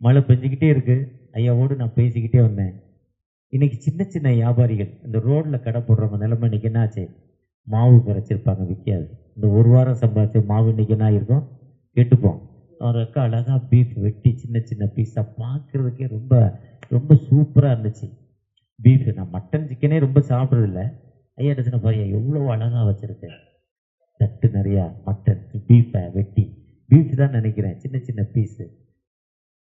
மழை பெஞ்சிக்கிட்டே இருக்குது, ஐயாவோடு நான் பேசிக்கிட்டே வந்தேன். இன்றைக்கி சின்ன சின்ன வியாபாரிகள் இந்த ரோட்டில் கடை போடுறவங்க நிலைமை இன்றைக்கி என்னாச்சு, மாவு கரைச்சிருப்பாங்க விற்காது. இந்த ஒரு வாரம் சம்பாதிச்ச மாவு இன்றைக்கி என்ன ஆகிருக்கும், கெட்டுப்போம். அவருக்கு அழகாக பீஃப் வெட்டி சின்ன சின்ன பீஸாக பார்க்குறதுக்கே ரொம்ப ரொம்ப சூப்பராக இருந்துச்சு. பீஃப், நான் மட்டன் சிக்கனே ரொம்ப சாப்பிட்றதில்ல. ஐயா எடுத்துன பாரியா எவ்வளோ அழகாக வச்சுருக்கேன், தட்டு நிறையா மட்டன் பீஃபை வெட்டி, பீஃப் தான் நினைக்கிறேன், சின்ன சின்ன பீஸு.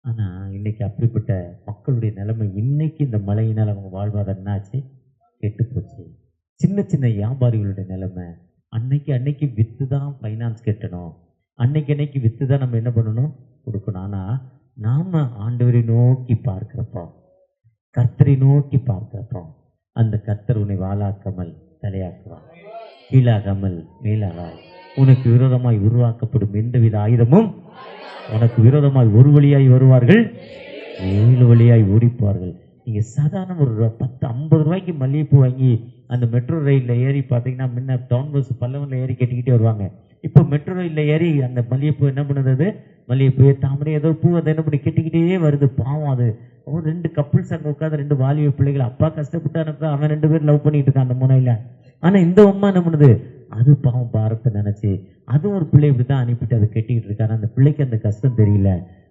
ஆனால் இன்றைக்கி அப்படிப்பட்ட மக்களுடைய நிலைமை, இன்றைக்கி இந்த மழையினால் அவங்க வாழ்வாதாரம் என்னாச்சு, கெட்டு போச்சு. சின்ன சின்ன வியாபாரிகளுடைய நிலைமை, அன்னைக்கு விற்று தான் ஃபைனான்ஸ் கட்டணும், அன்னைக்கு விற்று தான் நம்ம என்ன பண்ணணும், கொடுக்கணும். ஆனால் நாம் ஆண்டவரை நோக்கி பார்க்குறப்போ, கர்த்தரை நோக்கி பார்க்குறப்போ அந்த கர்த்தர் உன்னை வாளாக்காமல் தலையாக்குவார், கீழாகாமல் மேலாகாய். உனக்கு விரோதமாய் உருவாக்கப்படும் எந்தவித ஆயுதமும் உனக்கு விரோதமாய் ஒரு வழியாய் வருவார்கள், 7 வழியாய் ஓடிப்பார்கள். நீங்கள் சாதாரண ஒரு 10-50 ரூபாய்க்கு மல்லிகைப்பூ வாங்கி அந்த மெட்ரோ ரயிலில் ஏறி பார்த்தீங்கன்னா, முன்ன டவுன் பஸ் பல்லவனில் ஏறி கட்டிக்கிட்டே வருவாங்க. இப்போ மெட்ரோ ரயிலில் ஏறி அந்த மல்லிகைப்பூ என்ன பண்ணுது, மல்லிகைப்பூ தாமரை ஏதோ பூ அதை என்ன பண்ணி கட்டிக்கிட்டே வருது. பாவம், அது 2 கப்புள்ஸ் அங்கே உட்காந்து 2 வாலிப பிள்ளைகள், அப்பா கஷ்டப்பட்டு அனுப்ப அவன் 2 பேர் லவ் பண்ணிட்டு இருக்கான் அந்த முனையில். ஆனால் இந்த அம்மா என்ன பண்ணுது, அது பாவம் பாரத்தை நினச்சி அது ஒரு பிள்ளை இப்படி தான் அனுப்பிட்டு அதை கட்டிக்கிட்டு இருக்காரு. அந்த பிள்ளைக்கு அந்த கஷ்டம் தெரியல.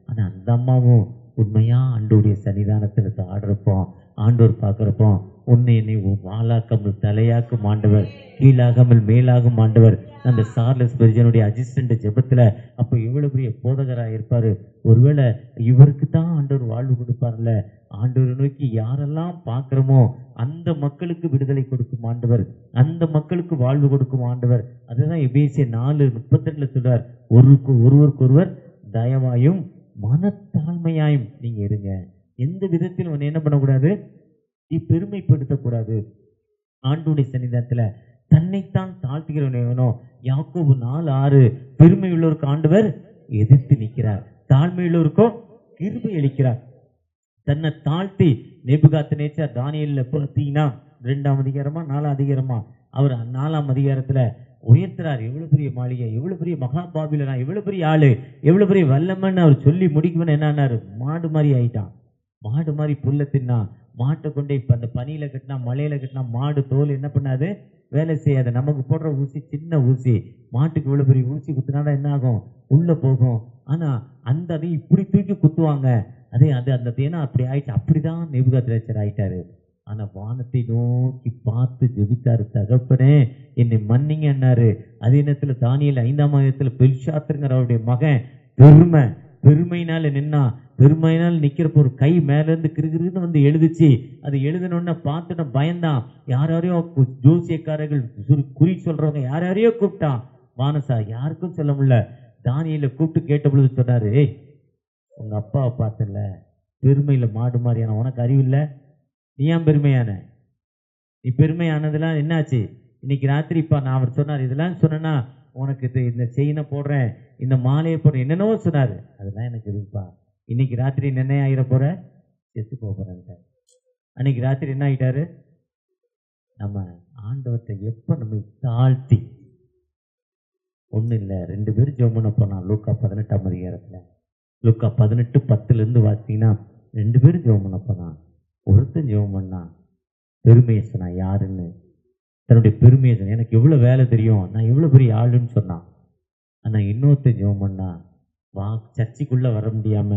ஆனால் அந்த அம்மாவும் உண்மையாக ஆண்டோடைய சன்னிதானத்தில் ஆடுறப்போ, ஆண்டோர் பார்க்குறப்போ, உன்னை என்னை வாளாக்காமல் தலையாக்கும் ஆண்டவர், கீழாகாமல் மேலாகும் ஆண்டவர். அந்த சார்லஸ் ஸ்பர்ஜனுடைய அசிஸ்டண்ட் ஜெபத்தில் அப்போ எவ்வளோ பெரிய போதகராக இருப்பார். ஒருவேளை இவருக்கு தான் ஆண்டவர் வாழ்வு கொடுப்பார்ல, ஆண்டவரை நோக்கி யாரெல்லாம் பார்க்குறோமோ அந்த மக்களுக்கு விடுதலை கொடுக்கும் ஆண்டவர், அந்த மக்களுக்கு வாழ்வு கொடுக்கும் ஆண்டவர். அதுதான் எபேசியர் 4:32 சொல்றார், ஒருவருக்கொருவர் தயவாயும் மனத்தாழ்மையாயும் நீங்க இருங்க. எந்த விதத்தில் உன்னை என்ன பண்ணக்கூடாது, நீ பெருமைப்படுத்தக்கூடாது. ஆண்டவருடைய சன்னிதானத்தில் தன்னைத்தான் தாழ்த்துகிறவனோ, யாக்கோபு 4:6, பெருமை உள்ளவருக்கு ஆண்டவர் எதிர்த்து நிற்கிறார், தாழ்மையுள்ளவருக்கோ கிருபை அளிக்கிறார். தன்னை தாழ்த்தி நேபுகாத்நேச்சார் தானியேலில் பார்த்தீங்கன்னா 2ஆம் அதிகாரமா 4ஆம் அதிகாரமா, அவர் 4ஆம் அதிகாரத்தில் உயர்த்துறார். எவ்வளோ பெரிய மாளிகை, எவ்வளோ பெரிய மகாபாபிலனா, எவ்வளோ பெரிய ஆளு, எவ்வளோ பெரிய வல்லமன்னு அவர் சொல்லி முடிக்கும்னு என்னானாரு, மாடு மாதிரி ஆயிட்டான். மாடு மாதிரி புல்ல தின்னா, மாட்டை கொண்டே இப்போ அந்த பனியில் கட்டினா மலையில் கட்டினா மாடு தோல் என்ன பண்ணாது, வேலை செய்யாது. நமக்கு போடுற ஊசி சின்ன ஊசி, மாட்டுக்கு இவ்வளோ பெரிய ஊசி குத்துனாதான் என்ன ஆகும், உள்ளே போகும். ஆனா அந்த அதை இப்படி தூக்கி குத்துவாங்க. அந்த தேனா அப்படி ஆயிடுச்சு. அப்படிதான் நேபுகாத்நேச்சர் ஆயிட்டாரு. ஆனா வானத்தை நோக்கி பார்த்து ஜெபித்தாரு. தகப்பனே என்னை மன்னிங்கன்னாரு. அதே நேரத்துல தானியேல் 5ஆம் அதிகாரத்துல பெல்ஷாத்ஸருங்கிற அவருடைய மகன் பெருமையினால நின்னா. பெருமையினால் நிக்கிறப்ப ஒரு கை மேல இருந்து கிருகிருன்னு வந்து எழுதுச்சு. அது எழுதணும்னா பார்த்துட்டு பயந்தான். யாரையோ ஜோசியக்காரர்கள் குறி சொல்றவங்க யாரையோ கூப்பிட்டான். மானசா யாருக்கும் சொல்ல முடியல. தானியேலை கூப்பிட்டு கேட்ட பொழுது சொன்னாரு, ஏய் உங்க அப்பாவை பார்த்தல, பெருமையில மாடு மாதிரியான உனக்கு அறிவில்லை, நீ ஏன் பெருமையான? நீ பெருமையானதெல்லாம் என்னாச்சு? இன்னைக்கு ராத்திரி நான் அவர் சொன்னார், இதெல்லாம் சொன்னா உனக்கு இந்த செயினை போடுறேன், இந்த மாலையை போடுறேன், என்னென்னவோ சொன்னார். அதெல்லாம் எனக்கு இருக்குப்பா. இன்னைக்கு ராத்திரி என்ன ஆகிட போற? செத்து போறேன். அன்னைக்கு ராத்திரி என்ன ஆகிட்டாரு? நம்ம ஆண்டவத்தை எப்ப நம்ம தாழ்த்தி, ஒன்றும் இல்லை 2 பேர் ஜெபம் பண்ண போனான். லூக்கா 18ஆம் அதிகாரத்தில், லூக்கா 18:10 வாசிங்கன்னா 2 பேரும் ஜெபம் பண்ண போனான். ஒருத்தன் ஜெபம் பண்ணான், பெருமையை சொன்னான். யாருன்னு தன்னுடைய பெருமையை சொன்னான். எனக்கு எவ்வளோ வேலை தெரியும், நான் எவ்வளோ பெரிய ஆளுன்னு சொன்னான். ஆனால் இன்னொருத்தன் ஜெபம் பண்ணா, சர்ச்சைக்குள்ளே வர முடியாம,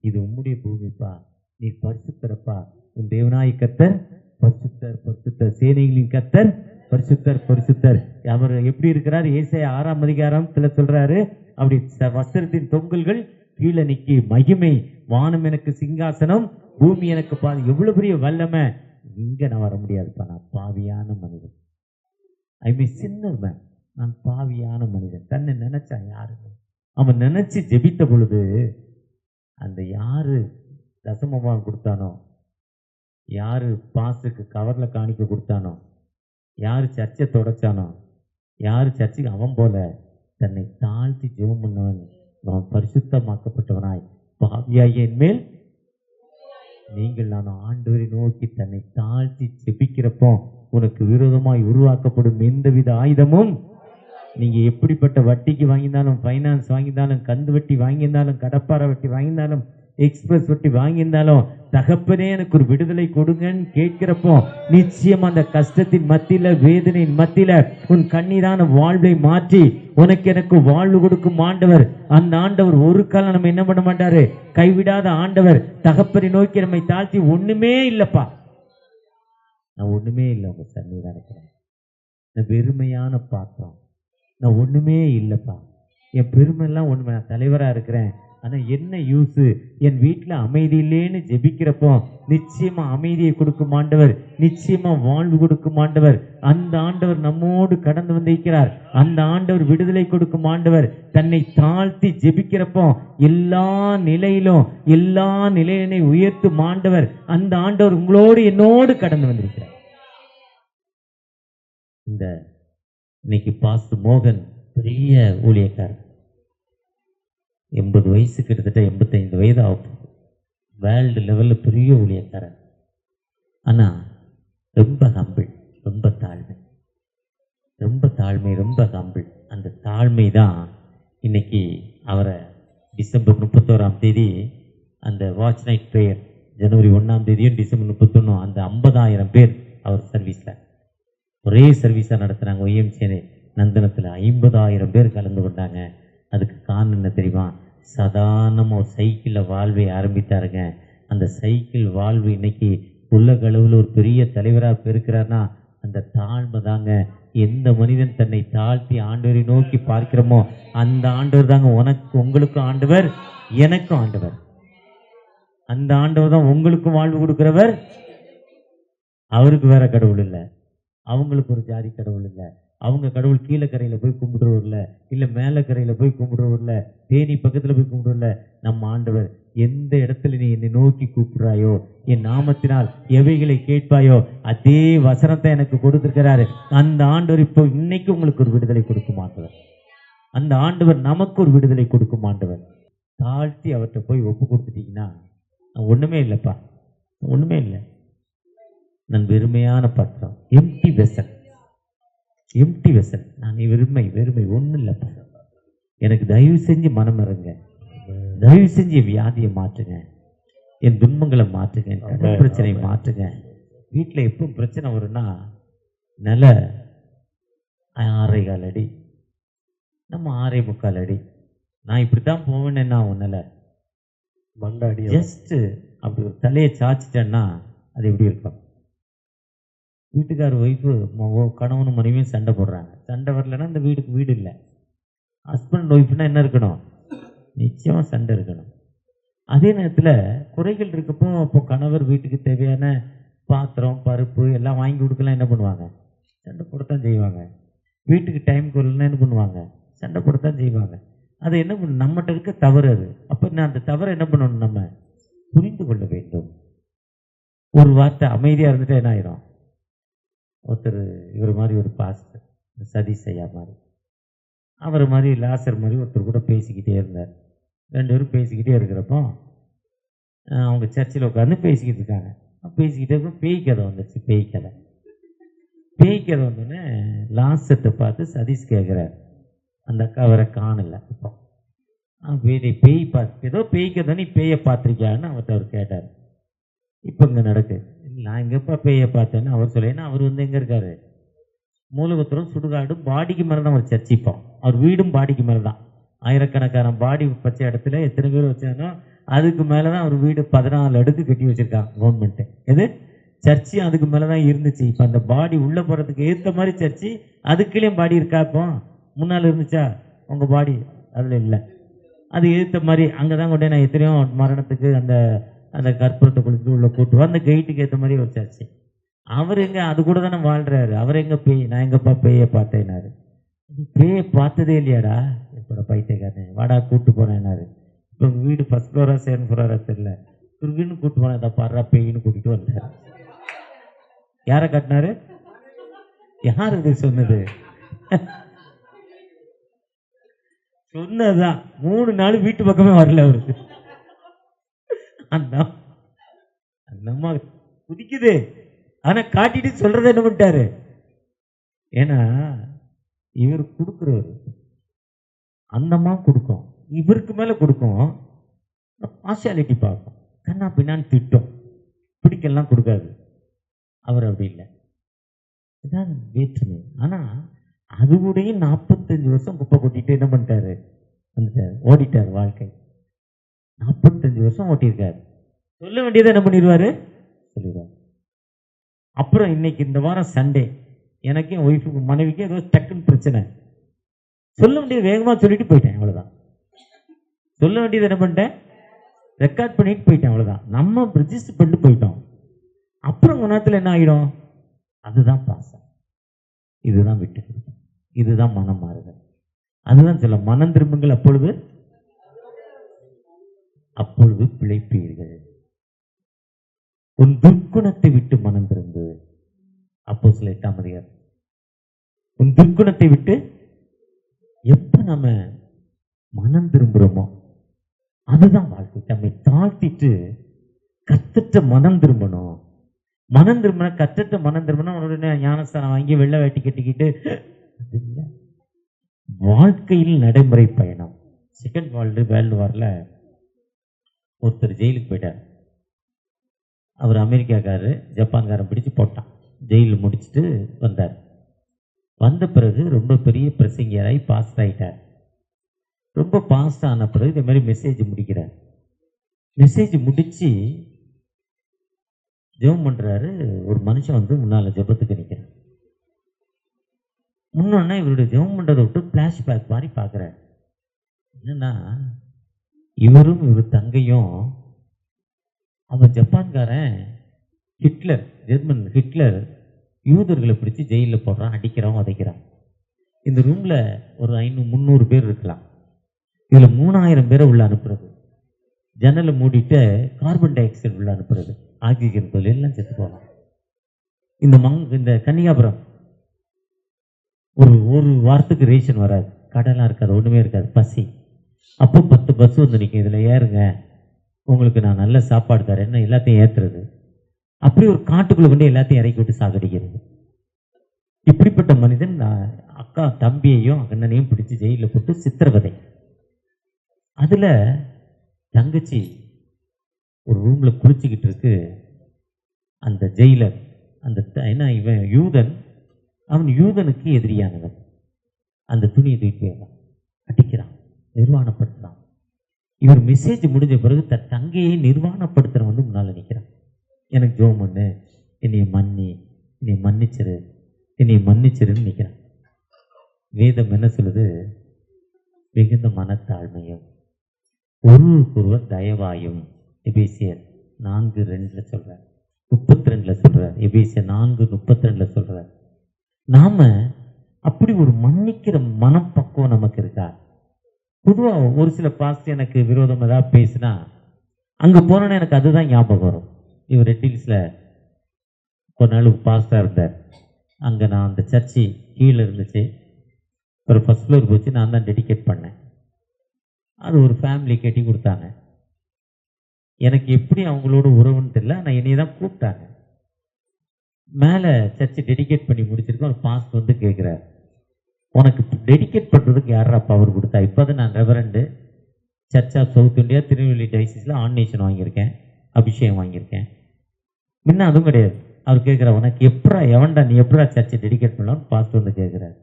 இது உம்முடைய பூமிப்பா, நீ பரிசுத்தரப்பா, உன் தேவனாய் கர்த்தர் பரிசுத்தர் பரிசுத்தர், சேனைகளின் கர்த்தர் பரிசுத்தர் பரிசுத்தர். அவர் எப்படி இருக்கிறார்? ஏசாயா 6ஆம் அதிகாரத்துல சொல்றாரு, அப்படி வஸ்திரத்தின் தொங்கல்கள் கீழே நிக்கி, மகிமை வானம் எனக்கு சிங்காசனம், பூமி எனக்கு பாதி. எவ்வளவு பெரிய வல்லமை! இங்க நான் வர முடியாதுப்பா, நான் பாவியான மனிதன். சின்னர் மேன், நான் பாவியான மனிதன். தன்னை நினைச்சான் யாருன்னு அவன் நினைச்சு ஜெபித்த பொழுது, அந்த யாரு தசமமாக கொடுத்தானோ, யாரு பாஸ்டருக்கு கவர்ல காணிக்க கொடுத்தானோ, யாரு சர்ச்சை தொடச்சானோ, யாரு சர்ச்சைக்கு அவன் போல தன்னை தாழ்த்தி ஜெபம் பண்ணவன் அவன் பரிசுத்தமாக்கப்பட்டவனாய், பாவியாகிய மேல் நீங்கள் நான் ஆண்டவரை நோக்கி தன்னை தாழ்த்தி ஜெபிக்கிறப்போ உனக்கு விரோதமாய் உருவாக்கப்படும் எந்தவித ஆயுதமும், நீங்க எப்படிப்பட்ட வட்டிக்கு வாங்கியிருந்தாலும், ஃபைனான்ஸ் வாங்கியிருந்தாலும், கந்து வட்டி வாங்கியிருந்தாலும், கடப்பாறை வட்டி வாங்கியிருந்தாலும், எக்ஸ்பிரஸ் வட்டி வாங்கியிருந்தாலும், தகப்பனே எனக்கு ஒரு விடுதலை கொடுங்கன்னு கேட்கிறப்போ நிச்சயம் அந்த கஷ்டத்தின் மத்தியில, வேதனையின் மத்தியில உன் கண்ணீரான வாழ்வை மாற்றி உனக்கு எனக்கு வாழ்வு கொடுக்கும் ஆண்டவர். அந்த ஆண்டவர் ஒரு காலம் நம்ம என்ன பண்ண மாட்டாரு, கைவிடாத ஆண்டவர். தகப்பனை நோக்கி நம்மை தாழ்த்தி, ஒண்ணுமே இல்லப்பா, நான் ஒண்ணுமே இல்லை, உங்க சன்னீரா இருக்கிறேன், நான் வெறுமையான பாத்திரம், நான் ஒண்ணுமே இல்லைப்பா, என் பெருமையெல்லாம் ஒண்ணுமே, நான் தலைவரா இருக்கிறேன், ஆனா என்ன யூஸ்? என் வீட்டுல அமைதி இல்லைன்னு ஜெபிக்கிறப்போ நிச்சயமா அமைதியை கொடுக்கும் ஆண்டவர், நிச்சயமா வாழ்வு கொடுக்கும் ஆண்டவர். அந்த ஆண்டவர் நம்மோடு கடந்து வந்திருக்கிறார். அந்த ஆண்டவர் விடுதலை கொடுக்கும் ஆண்டவர். தன்னை தாழ்த்தி ஜெபிக்கிறப்போ எல்லா நிலையினை உயர்த்தும் ஆண்டவர். அந்த ஆண்டவர் உங்களோடு என்னோடு கடந்து வந்திருக்கிறார். இந்த இன்னைக்கு பாஸ்டர் மோகன் பெரிய ஊழியக்காரர், 80 வயசு, கிட்டத்தட்ட 85 வயது ஆகும். வேர்ல்டு லெவலில் பெரிய ஊழியக்காரர். ஆனால் ரொம்ப ஹம்பிள், ரொம்ப தாழ்மை, ரொம்ப ஹம்பிள். அந்த தாழ்மை தான் இன்னைக்கு அவரை டிசம்பர் 31ஆம் தேதி அந்த வாட்ச் நைட் ப்ரேயர், ஜனவரி 1ஆம் தேதியும் டிசம்பர் 31 அந்த 50,000 பேர் அவர் சர்வீஸில் ஒரே சர்வீஸாக நடத்துகிறாங்க. ஒய்எம்சிஏ நந்தனத்தில் 50,000 பேர் கலந்து கொண்டாங்க. அதுக்கு காரணம் என்ன தெரியுமா? சாதாரணமாக ஒரு சைக்கிளில் வாழ்வை ஆரம்பித்தாருங்க. அந்த சைக்கிள் வாழ்வு இன்னைக்கு உலகளவில் ஒரு பெரிய தலைவராக பெருக்கிறார்னா அந்த தாழ்மை தாங்க. எந்த மனிதன் தன்னை தாழ்த்தி ஆண்டவரை நோக்கி பார்க்கிறோமோ அந்த ஆண்டவர் தாங்க உங்களுக்கும் ஆண்டவர், எனக்கும் ஆண்டவர். அந்த ஆண்டவர் தான் உங்களுக்கும் வாழ்வு கொடுக்கிறவர். அவருக்கு வேற கடவுள் இல்லை, அவங்களுக்கு ஒரு ஜாதி கடவுள் இல்லை. அவங்க கடவுள் கீழக்கரையில் போய் கும்பிடுறவர் இல்லை, இல்லை மேலக்கரையில் போய் கும்பிடுறவர் இல்லை, தேனி பக்கத்தில் போய் கும்பிடுறல. நம்ம ஆண்டவர் எந்த இடத்துல நீ என்னை நோக்கி கூப்பிடுறாயோ, என் நாமத்தினால் எவைகளை கேட்பாயோ அதே வசனத்தை எனக்கு கொடுத்திருக்கிறாரு. அந்த ஆண்டவர் இப்போ இன்னைக்கு உங்களுக்கு ஒரு விடுதலை கொடுக்கும் ஆண்டவர். அந்த ஆண்டவர் நமக்கு ஒரு விடுதலை கொடுக்கும் ஆண்டவர். தாழ்த்தி அவர்கிட்ட போய் ஒப்பு கொடுத்துட்டீங்கன்னா, ஒண்ணுமே இல்லைப்பா, ஒண்ணுமே இல்லை, நான் வெறுமையான பாத்திரம், எம்டி வெசல், எம்டி வெசல், நான் வெறுமை ஒன்றும் இல்லைப்பா, எனக்கு தயவு செஞ்சு மனம் இறங்க, தயவு செஞ்சு வியாதியை மாற்றுங்க, என் துன்பங்களை மாற்றுங்க, என் கடன் பிரச்சனையை மாற்றுங்க. வீட்டில் எப்பவும் பிரச்சனை வரும்னா நில 6.25 அடி, நம்ம 6.25 அடி, நான் இப்படித்தான் போவேன்னா ஒன்றில் மண்டாடி ஜஸ்ட் அப்படி ஒரு தலையை சாச்சிட்டேன்னா அது எப்படி இருக்கும்? வீட்டுக்கார ஒய்ஃபு கணவனும் மனைவியும் சண்டை போடுறாங்க. சண்டை வரலைன்னா இந்த வீடுக்கு வீடு இல்லை. ஹஸ்பண்ட் ஒய்ஃப்னா என்ன இருக்கணும்? நிச்சயமாக சண்டை இருக்கணும். அதே நேரத்தில் குறைகள் இருக்கப்போ அப்போ கணவர் வீட்டுக்கு தேவையான பாத்திரம் பருப்பு எல்லாம் வாங்கி கொடுக்கலாம். என்ன பண்ணுவாங்க? சண்டை போடத்தான் செய்வாங்க. வீட்டுக்கு டைம் வரலன்னா என்ன பண்ணுவாங்க? சண்டை போடத்தான் செய்வாங்க. அது என்ன பண்ண நம்மகிட்ட இருக்க தவறு அது. அப்போ நான் அந்த தவறை என்ன பண்ணணும்? நம்ம புரிந்து கொள்ள வேண்டும். ஒரு வார்த்தை அமைதியாக இருந்துட்டு என்ன ஆயிரும்? ஒருத்தர் இவர் மாதிரி ஒரு பாஸ்டர் சதீஷ் ஐயா மாதிரி, அவர் மாதிரி லாசர் மாதிரி ஒருத்தர் கூட பேசிக்கிட்டே இருந்தார். 2 பேரும் பேசிக்கிட்டே இருக்கிறப்போ அவங்க சர்ச்சில் உட்காந்து பேசிக்கிட்டு இருக்காங்க. பேசிக்கிட்டே இருக்க பேய் கதை வந்துடுச்சு. பேய் கதை வந்தோடனே லாஸ்ட்டை பார்த்து சதீஷ் கேட்குறார், அந்த அக்கா அவரை காணலை. இப்போ பேய் பார்த்து ஏதோ பேய் கதை, நீ பேயை பார்த்துருக்கியான்னு அவர்கிட்ட அவர் கேட்டார். இப்போ இங்கே நடக்கு, நான் எங்கேப்பா பேயை பார்த்தேன்னு அவர் சொல்ல. ஏன்னா அவர் எங்கே இருக்கார்? மூலகுத்திரம் சுடுகாடு பாடிக்கு மேலே தான் அவர் சர்ச்சிப்போம். அவர் வீடும் பாடிக்கு மேலே தான். ஆயிரக்கணக்கான பாடி வச்ச இடத்துல எத்தனை பேர் வச்சானோ அதுக்கு மேலே தான் அவர் வீடு 14 அடுக்கு கட்டி வச்சுருக்காங்க கவர்மெண்ட்டு. எது சர்ச்சு அதுக்கு மேலே தான் இருந்துச்சு. இப்போ அந்த பாடி உள்ளே போகிறதுக்கு ஏற்ற மாதிரி சர்ச்சு அதுக்குள்ளேயும் பாடி இருக்கா? இப்போ முன்னால் இருந்துச்சா உங்கள் பாடி? அதில் இல்லை. அது ஏற்ற மாதிரி அங்கே தான் கொண்டே நான் எத்தனையோ மரணத்துக்கு அந்த அந்த கற்பூரத்தை குளிச்சு உள்ள கூட்டுவோம். அந்த கைட்டுக்கு ஏற்ற மாதிரி ஒரு சர்ச்சு. அவர் எங்கே அது கூட தானே வாழ்கிறாரு. அவர் எங்கே பேய்? நான் எங்கேப்பா பேயை பார்த்தேன்னாரு. பேயை பார்த்ததே இல்லையாடா? எப்போட பைத்தியக்காரன், வாடா கூப்பிட்டு போனேன்னாரு. இப்போ உங்கள் வீடு ஃபர்ஸ்ட் ஃப்ளோரா செகண்ட் ஃப்ளோரா தெரியல, துருவின்னு கூப்பிட்டு போனேன். இதை பாடுறா பேயின்னு கூட்டிகிட்டு வந்தார். யாரை கட்டினாரு? யார் இது சொன்னது? சொன்னதுதான். 3 நாள் வீட்டு பக்கமே வரல அவருக்கு. அந்த அம்மா குதிக்குது. ஆனா காட்டிட்டு சொல்றதை என்ன பண்ணிட்டாரு? ஏன்னா இவர் கொடுக்குறவர், அந்த அம்மா கொடுக்கும், இவருக்கு மேல கொடுக்கும், பார்ஷியாலிட்டி பார்க்கும், கண்ணா பின்னான்னு திட்டம், பிடிக்கலாம் கொடுக்காது. அவர் அப்படி இல்லை. இதான் வேற்றுமை. ஆனா அது கூட 45 வருஷம் குப்பை கொட்டிட்டு என்ன பண்ணிட்டாரு? வந்துட்டார், ஓடிட்டார். வாழ்க்கை 45 வருஷம் ஓட்டியிருக்காரு. சொல்ல வேண்டியதை என்ன பண்ணிடுவாரு? சொல்லிடுவார். அப்புறம் இன்னைக்கு இந்த வாரம் சண்டே, எனக்கு என் ஒய்ஃபுக்கு மனைவிக்கு ஏதோ டக்குன்னு பிரச்சனை. சொல்ல வேண்டியது வேகமாக சொல்லிட்டு போயிட்டேன், அவ்வளோதான். சொல்ல வேண்டியது என்ன பண்ணிட்டேன்? ரெக்கார்ட் பண்ணிட்டு போயிட்டேன், அவ்வளோதான். நம்ம ரெஜிஸ்டர் பண்ணிட்டு போயிட்டோம். அப்புறம் கொஞ்ச நேரத்தில் என்ன ஆகிடும்? அதுதான் பாசம், இதுதான் விட்டு கொடுக்கும், இதுதான் மனம் மாறுதல். அதுதான் சொல்ல, மனம் திரும்புங்கள் அப்பொழுது பிழைப்பீர்கள். உன் துர்க்குணத்தை விட்டு மனம் திரும்பு. அப்போஸ்தலர் 8ஆம் அதிகாரம். உன் துர்க்குணத்தை விட்டு எப்ப நம்ம மனம் திரும்புறோமோ அதுதான் வாழ்க்கை. நம்மை தாழ்த்திட்டு கத்துட்ட மனம் திரும்பணும். மனம் திரும்பின கத்துட்ட மனம் திரும்பணும். உடனே ஞானஸ்தானம் வாங்கி வெள்ளை வேட்டி கட்டிக்கிட்டு வாழ்க்கையில் நடைமுறை பயணம். செகண்ட் வேர்ல்டு வார்ல ஒருத்தர் ஜெயிலுக்கு போயிட்டார். அவர் அமெரிக்காக்காரரு, ஜப்பான்காரன் பிடிச்சு போட்டான். ஜெயிலில் முடிச்சுட்டு வந்தார். வந்த பிறகு ரொம்ப பெரிய பிரசங்கியராகி பாஸ்ட் ஆகிட்டார். ரொம்ப பாஸ்ட் ஆன பிறகு இதே மாதிரி மெசேஜ் முடிக்கிறார். மெசேஜ் முடித்து ஜெபம் பண்ணுறாரு. ஒரு மனுஷன் வந்து முன்னால் ஜெபத்துக்கு நிற்கிறார். முன்னோன்னா இவருடைய ஜெபம் பண்ணுறதை விட்டு ஃப்ளாஷ்பேக் மாதிரி பார்க்குறாரு. என்னன்னா, இவரும் இவர் தங்கையும், அவன் ஜப்பான்காரன் ஹிட்லர், ஜெர்மன் ஹிட்லர் யூதர்களை பிடிச்சி ஜெயிலில் போடுறான், அடிக்கிறான், உதைக்கிறான். இந்த ரூமில் ஒரு 500-300 பேர் இருக்கலாம். இதில் 3000 பேரை உள்ள அனுப்புறது, ஜன்னலை மூடிட்டு கார்பன் டை ஆக்சைடு உள்ள அனுப்புறது, ஆக்சிஜன் தொழில் எல்லாம் செத்து போகலாம். இந்த கன்னிகாபுரம் ஒரு வாரத்துக்கு ரேஷன் வராது, கடைலாம் இருக்காது, ஒன்றுமே இருக்காது, பசி. அப்போ 10 பஸ் வந்து நிற்கும், இதில் ஏறுங்க, உங்களுக்கு நான் நல்ல சாப்பாடு தரேன்னு எல்லாத்தையும் ஏற்றுறது. அப்படி ஒரு காட்டுக்குள்ளே கொண்டு எல்லாத்தையும் இறக்கி விட்டு சாகடிக்கிறது. இப்படிப்பட்ட மனிதன் அக்கா தம்பியையும் அண்ணனையும் பிடிச்சி ஜெயிலில் போட்டு சித்திரவதை. அதில் தங்கச்சி ஒரு ரூமில் குளிச்சுக்கிட்டு இருக்கு. அந்த ஜெயிலர், ஏன்னா இவன் யூதன், அவன் யூதனுக்கு எதிரியானவன். அந்த துணியை தூக்கி அடிக்கிறான், நிர்வாணப்படுத்துறான். இவர் மெசேஜ் முடிஞ்ச பிறகு தன் தங்கையை நிர்வாணப்படுத்துற வந்து முன்னால் நிற்கிறான். எனக்கு ஜோம் பண்ணு, என்னை மன்னிச்சிரு, என்னை மன்னிச்சிருன்னு நிற்கிறான். வேதம் என்ன சொல்லுது? மிகுந்த மனத்தாழ்மையும் ஒருவருக்கொருவர் தயவாயும். எபேசியர் 4:2 சொல்றார், 32 சொல்றார். எபேசியர் 4:32 சொல்றார். நாம அப்படி ஒரு மன்னிக்கிற மனப்பக்குவம் நமக்கு இருக்கா? பொதுவாக ஒரு சில பாஸ்ட் எனக்கு விரோதம் ஏதாவது பேசினா அங்கே போனோன்னா எனக்கு அதுதான் ஞாபகம் வரும். இவர் ரெட் ஹில்ஸில் ஒரு நாள் பாஸ்டாக இருந்தார். அங்கே நான் அந்த சர்ச்சு கீழே இருந்துச்சு, ஒரு ஃபஸ்ட் ஃப்ளோர் போச்சு, நான் தான் டெடிகேட் பண்ணேன். அது ஒரு ஃபேமிலி கட்டி கொடுத்தாங்க. எனக்கு எப்படி அவங்களோட உறவுன்னு தெரியல, ஆனால் என்னையை தான் கூப்பிட்டாங்க. மேலே சர்ச்சு டெடிகேட் பண்ணி முடிச்சிருக்கோம். ஒரு பாஸ்ட் வந்து கேட்குறார், உனக்கு டெடிகேட் பண்ணுறதுக்கு யாரா பவர் கொடுத்தா? இப்போ தான் நான் reverend church of south India Tirunelveli டைசிஸில் ஆர்டினேஷன் வாங்கியிருக்கேன், அபிஷேகம் வாங்கியிருக்கேன். முன்ன அதுவும் கிடையாது. அவர் கேட்குறா, உனக்கு எப்படா எவன்டா நீ எப்படா சர்ச்சை டெடிகேட் பண்ணலாம்னு பாஸ்ட் வந்து கேட்குறாரு.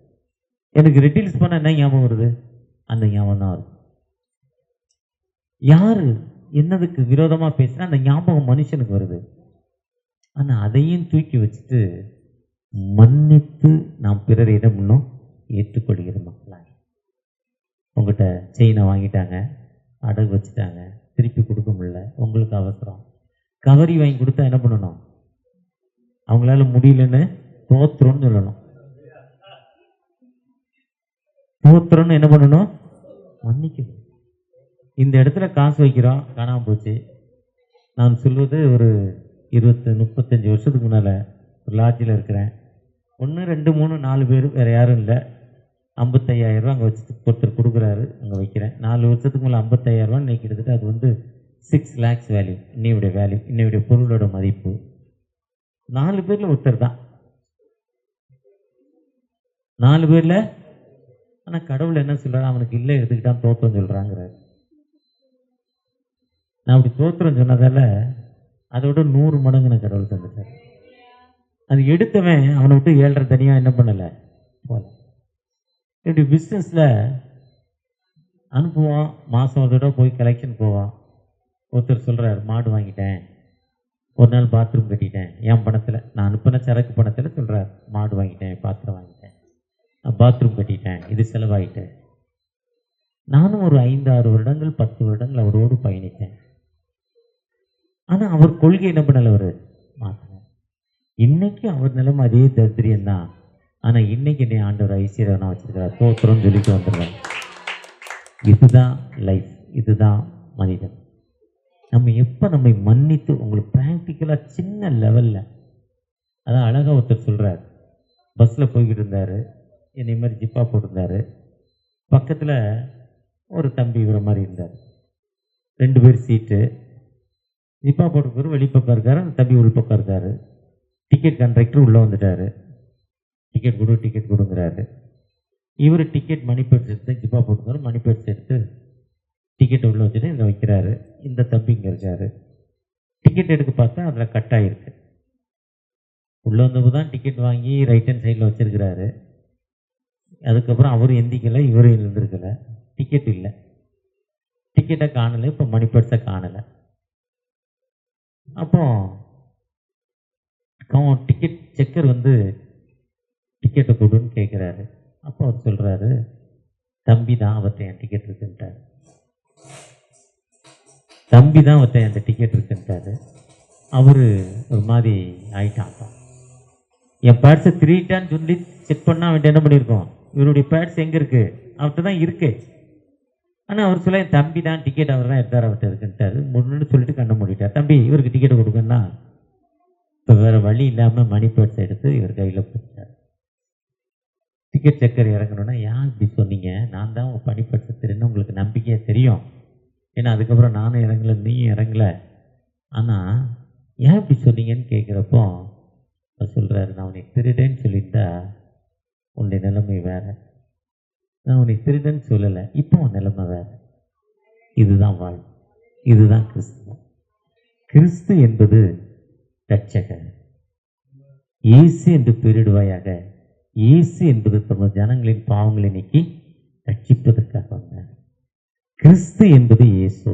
எனக்கு ரெட் ஹில்ஸ் பண்ண என்ன ஞாபகம் வருது? அந்த ஞாபகம் தான் வருது. யார் என்னதுக்கு விரோதமாக பேசுனா அந்த ஞாபகம் மனுஷனுக்கு வருது. ஆனால் அதையும் தூக்கி வச்சுட்டு மன்னித்து நாம் பிறரிடம் இன்னும் ஏற்றுக்கொள்கிற மக்களாக. உங்கள்கிட்ட செயினை வாங்கிட்டாங்க, அடகு வச்சுட்டாங்க, திருப்பி கொடுக்க முடியல, உங்களுக்கு அவசரம், கவரி வாங்கி கொடுத்தா என்ன பண்ணணும்? அவங்களால முடியலன்னு தோத்துறோன்னு சொல்லணும். தோத்துறோன்னு என்ன பண்ணணும்? மன்னிக்கணும். இந்த இடத்துல காசு வைக்கிறோம், காணாமல் போச்சு. நான் சொல்வது ஒரு 20-35 வருஷத்துக்கு முன்னால் ஒரு லாட்ஜில் இருக்கிறேன். 1 2 3 4 பேர், வேறு யாரும் இல்லை. 55,000 ரூபா அங்கே வச்சு ஒருத்தர் கொடுக்குறாரு, அங்கே வைக்கிறேன். 4 வருஷத்துக்கு மேலே 55,000 ரூபா இன்னைக்கு கிட்டத்தட்ட அது வந்து 6 lakhs வேல்யூ. இன்னையுடைய வேல்யூ, இன்னையுடைய பொருளோட மதிப்பு. 4 பேரில் ஒருத்தர் தான், 4 பேரில். ஆனால் கடவுள் என்ன சொல்கிறார்? அவனுக்கு இல்லை எடுத்துக்கிட்டான் தோத்தம் சொல்கிறாங்கிறார். நான் அப்படி தோத்திரம் சொன்னதால அதோட 100 மடங்கு நான் கடவுள் தந்துட்டார். அது எடுத்தவன் அவனை விட்டு 7.5 தனியாக என்ன பண்ணலை போல. இப்படி பிஸ்னஸில் அனுப்புவான், மாதம் ஒரு தடவை போய் கலெக்ஷன் போவான். ஒருத்தர் சொல்கிறார், மாடு வாங்கிட்டேன், ஒரு நாள் பாத்ரூம் கட்டிட்டேன் என் பணத்தில், நான் அனுப்பின சரக்கு பணத்தில் சொல்கிறார், மாடு வாங்கிட்டேன், பாத்திரம் வாங்கிட்டேன், பாத்ரூம் கட்டிட்டேன், இது செலவாயிட்டேன். நானும் ஒரு 5-6 வருடங்கள் 10 வருடங்கள் அவரோடு பயணித்தேன். ஆனால் அவர் கொள்கை என்ன பண்ணல, அவர் மாற்றினார். இன்னைக்கு அவர் நிலைமை அதே தரித்திரியம் தான். ஆனால் இன்னைக்கு என்னை ஆண்டவர் ஐஸ்வர்யவனா வச்சிருக்கிறார், தோத்திரம்னு சொல்லிட்டு வந்துடுறார். இதுதான் லைஃப், இதுதான் மனிதன். நம்ம எப்போ நம்மை மன்னித்து, உங்களுக்கு ப்ராக்டிக்கலாக சின்ன லெவலில், அதான் அழகாக ஒருத்தர் சொல்கிறார். பஸ்ஸில் போய்கிட்டு இருந்தார், என்னை மாதிரி ஜிப்பா போட்டிருந்தார். பக்கத்தில் ஒரு தம்பி இவரை மாதிரி இருந்தார். 2 பேர் சீட்டு. ஜிப்பா போட்டிருக்காரு வெளிப்பக்கம் இருக்காரு, அந்த தம்பி உள்பக்கம் இருக்காரு. டிக்கெட் கண்டக்டர் உள்ளே வந்துட்டார். டிக்கெட் கொடு, டிக்கெட் கொடுங்குறாரு. இவர் டிக்கெட் மணி பேர்ஸ் எடுத்து, ஜிப்பா போட்டுக்காரு, மணி பேர்ஸ் எடுத்து டிக்கெட்டை உள்ளே வச்சுட்டு இதை வைக்கிறாரு. இந்த தம்பி இங்கே இருக்காரு. டிக்கெட் எடுக்க பார்த்தா அதில் கட் ஆகிருக்கு. உள்ளே வந்தப்போ தான் டிக்கெட் வாங்கி ரைட் ஹேண்ட் சைடில் வச்சுருக்கிறாரு. அதுக்கப்புறம் அவரும் எந்திக்கலை, இவரும் இருந்திருக்கலை. டிக்கெட் இல்லை, டிக்கெட்டை காணலை, இப்போ மணி பேர்ஸை காணலை. அப்போ டிக்கெட் செக்கர் வந்து டிக்கெட்டை கொடுன்னு கேட்குறாரு. அப்போ அவர் சொல்கிறாரு, தம்பி தான் அவர்கிட்ட என் டிக்கெட் இருக்குன்ட்டார். தம்பி தான் அவர்கிட்ட என் டிக்கெட் இருக்குன்ட்டாரு. அவர் ஒரு மாதிரி ஆயிட்டான். என் பேட்ஸை திருட்டான்னு சொல்லி செக் பண்ணால் அவன்கிட்ட என்ன பண்ணியிருக்கோம், இவருடைய பேட்ஸ் எங்கே இருக்குது, அவர்கிட்ட தான் இருக்கு. ஆனால் அவர் சொல்ல, என் தம்பி தான் டிக்கெட் அவர் தான் எடுத்தார், அவர்கிட்ட இருக்குன்ட்டாரு. முன்னு சொல்லிட்டு கண்ணை மூடிட்டார். தம்பி இவருக்கு டிக்கெட்டை கொடுங்கன்னா இப்போ வேறு வழி இல்லாமல் மணி பேர்ஸ் எடுத்து இவர் கையில் கொடுத்தார். டிக்கெட் செக்கர் இறங்கணுன்னா, ஏன் இப்படி சொன்னீங்க, நான் தான் உங்கள் மணி பேர்ஸை தெரியுன்னு உங்களுக்கு நம்பிக்கையாக தெரியும். ஏன்னா அதுக்கப்புறம் நானும் இறங்கலை, நீயும் இறங்கலை. ஆனால் ஏன் இப்படி சொன்னீங்கன்னு கேட்குறப்போ அவர் சொல்கிறாரு, நான் உன்னை திருடேன்னு சொல்லியிருந்தா உன்னுடைய நிலைமை வேறு. நான் உன்னை திருடன்னு சொல்லலை, இப்போ உன் நிலைமை வேறு. இதுதான் வாழ்வு, இதுதான் கிறிஸ்துவம். கிறிஸ்து என்பது ரட்சகர். இயேசு என்று பெயரிடுவாயாக. இயேசு என்பது தமது ஜனங்களின் பாவங்களை நீக்கி ரட்சிப்பதற்காக வந்தார். கிறிஸ்து என்பது இயேசு.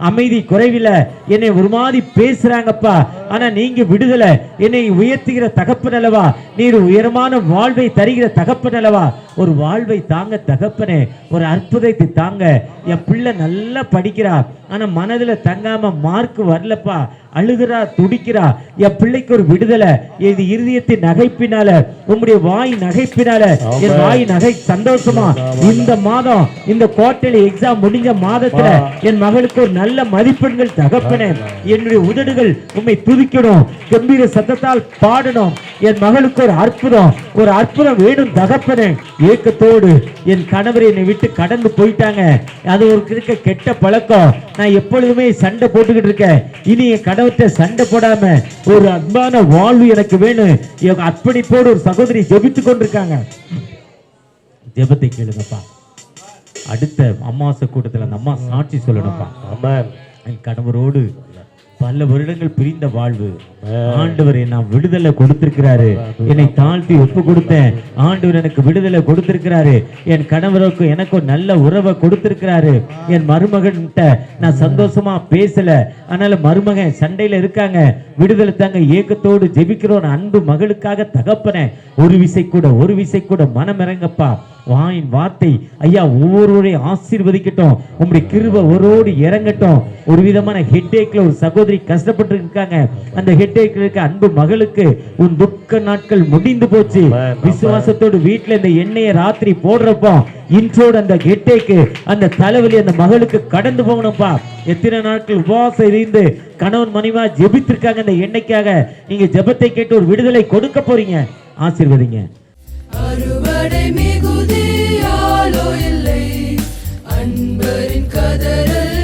அமைதி குறைவில என்னை ஒரு மாதிரி பேசுறாங்கப்பா, ஆனா நீங்க விடுதலை, என்னை உயர்த்துகிற தகப்பன் அல்லவா, நீர் உயரமான வாழ்வை தருகிற தகப்பன் அல்லவா, ஒரு வாழ்வை தாங்க தகப்பனே, ஒரு அற்புதத்தை தாங்க. என் பிள்ளை நல்லா படிக்கிறா, ஆனா மனதுல தங்காம மார்க் வரலப்பா, அழுகிறா துடிக்கிறா, என் பிள்ளைக்கு ஒரு விடுதலை, இது இருதயத்தின் நகைப்பினால, உம்முடைய வாய் நகைப்பினால, என் வாய் நகை சந்தோஷமா இந்த மாதம் இந்த குவார்டர்லி எக்ஸாம் முடிஞ்ச மாதத்துல என் மகளுக்கு ஒரு நல்ல மதிப்பெண்கள் தகப்பனே, என்னுடைய உதடுகள் உம்மை துதிக்கணும், கம்பீர சத்தத்தால் பாடணும், என் மகளுக்கு ஒரு அற்புதம் வேணும் தகப்பனே. ஏக்கத்தோடு என் கணவர் என்னை விட்டு கடந்து போயிட்டாங்க, அது ஒரு இருக்க கெட்ட பழக்கம், நான் எப்பொழுதுமே சண்டை போட்டுக்கிட்டு இருக்கேன், இனி என் கணவர்கிட்ட சண்டை போடாம ஒரு அன்பான வாழ்வு எனக்கு வேணும். அர்ப்பணிப்போடு ஒரு சகோதரி ஜெபித்துக் கொண்டிருக்காங்க. ஜெபத்தை கேளுங்கப்பா. அடுத்த அமாவாசை கூட்டத்தில் அந்த அம்மா சாட்சி சொல்லணும்ப்பா. என் கணவரோடு பல வருடங்கள் பிரிந்த வாழ்வு, ஆண்டவர் நான் விடுதலை கொடுத்திருக்கிறாரு, என்னை தாழ்த்தி ஒப்பு கொடுத்தேன், ஆண்டவர் எனக்கு விடுதலை கொடுத்திருக்கிறாரு, என் கணவருக்கு எனக்கு ஒரு நல்ல உறவை கொடுத்திருக்கிறாரு, என் மருமகன்கிட்ட நான் சந்தோஷமா பேசல, அதனால மருமகன் சண்டையில இருக்காங்க, விடுதலை தாங்க. ஏக்கத்தோடு ஜெபிக்கிறோம் அன்பு மகளுக்காக தகப்பனே, ஒரு விசை கூட மனம் இறங்கப்பா. வாயின் வார்த்தை ஐயா ஒவ்வொருவரையும் ஆசீர்வதிக்கட்டும், உங்களுடைய கிருபை ஒருவோடு இறங்கட்டும். ஒரு விதமான ஹெட்டேக்ல ஒரு சகோதரி கஷ்டப்பட்டு இருக்காங்க, அந்த ஹெட்டேக்ல இருக்க அன்பு மகளுக்கு உன் துக்க நாட்கள் முடிந்து போச்சு. விசுவாசத்தோடு வீட்டுல இந்த எண்ணெயை ராத்திரி போடுறப்போ இன்றோடு அந்த ஹெட்டேக்கு அந்த தலைவலி அந்த மகளுக்கு கடந்து போகணும்ப்பா. எத்தனை நாட்கள் உபவாசம் இருந்து கணவன் மனைவா ஜெபித்திருக்காங்க இந்த எண்ணெய்க்காக, நீங்க ஜெபத்தை கேட்டு ஒரு விடுதலை கொடுக்க போறீங்க. ஆசீர்வதிங்க. அறுவடை மிகுதியாலோ இல்லை, அன்பரின் கதறல்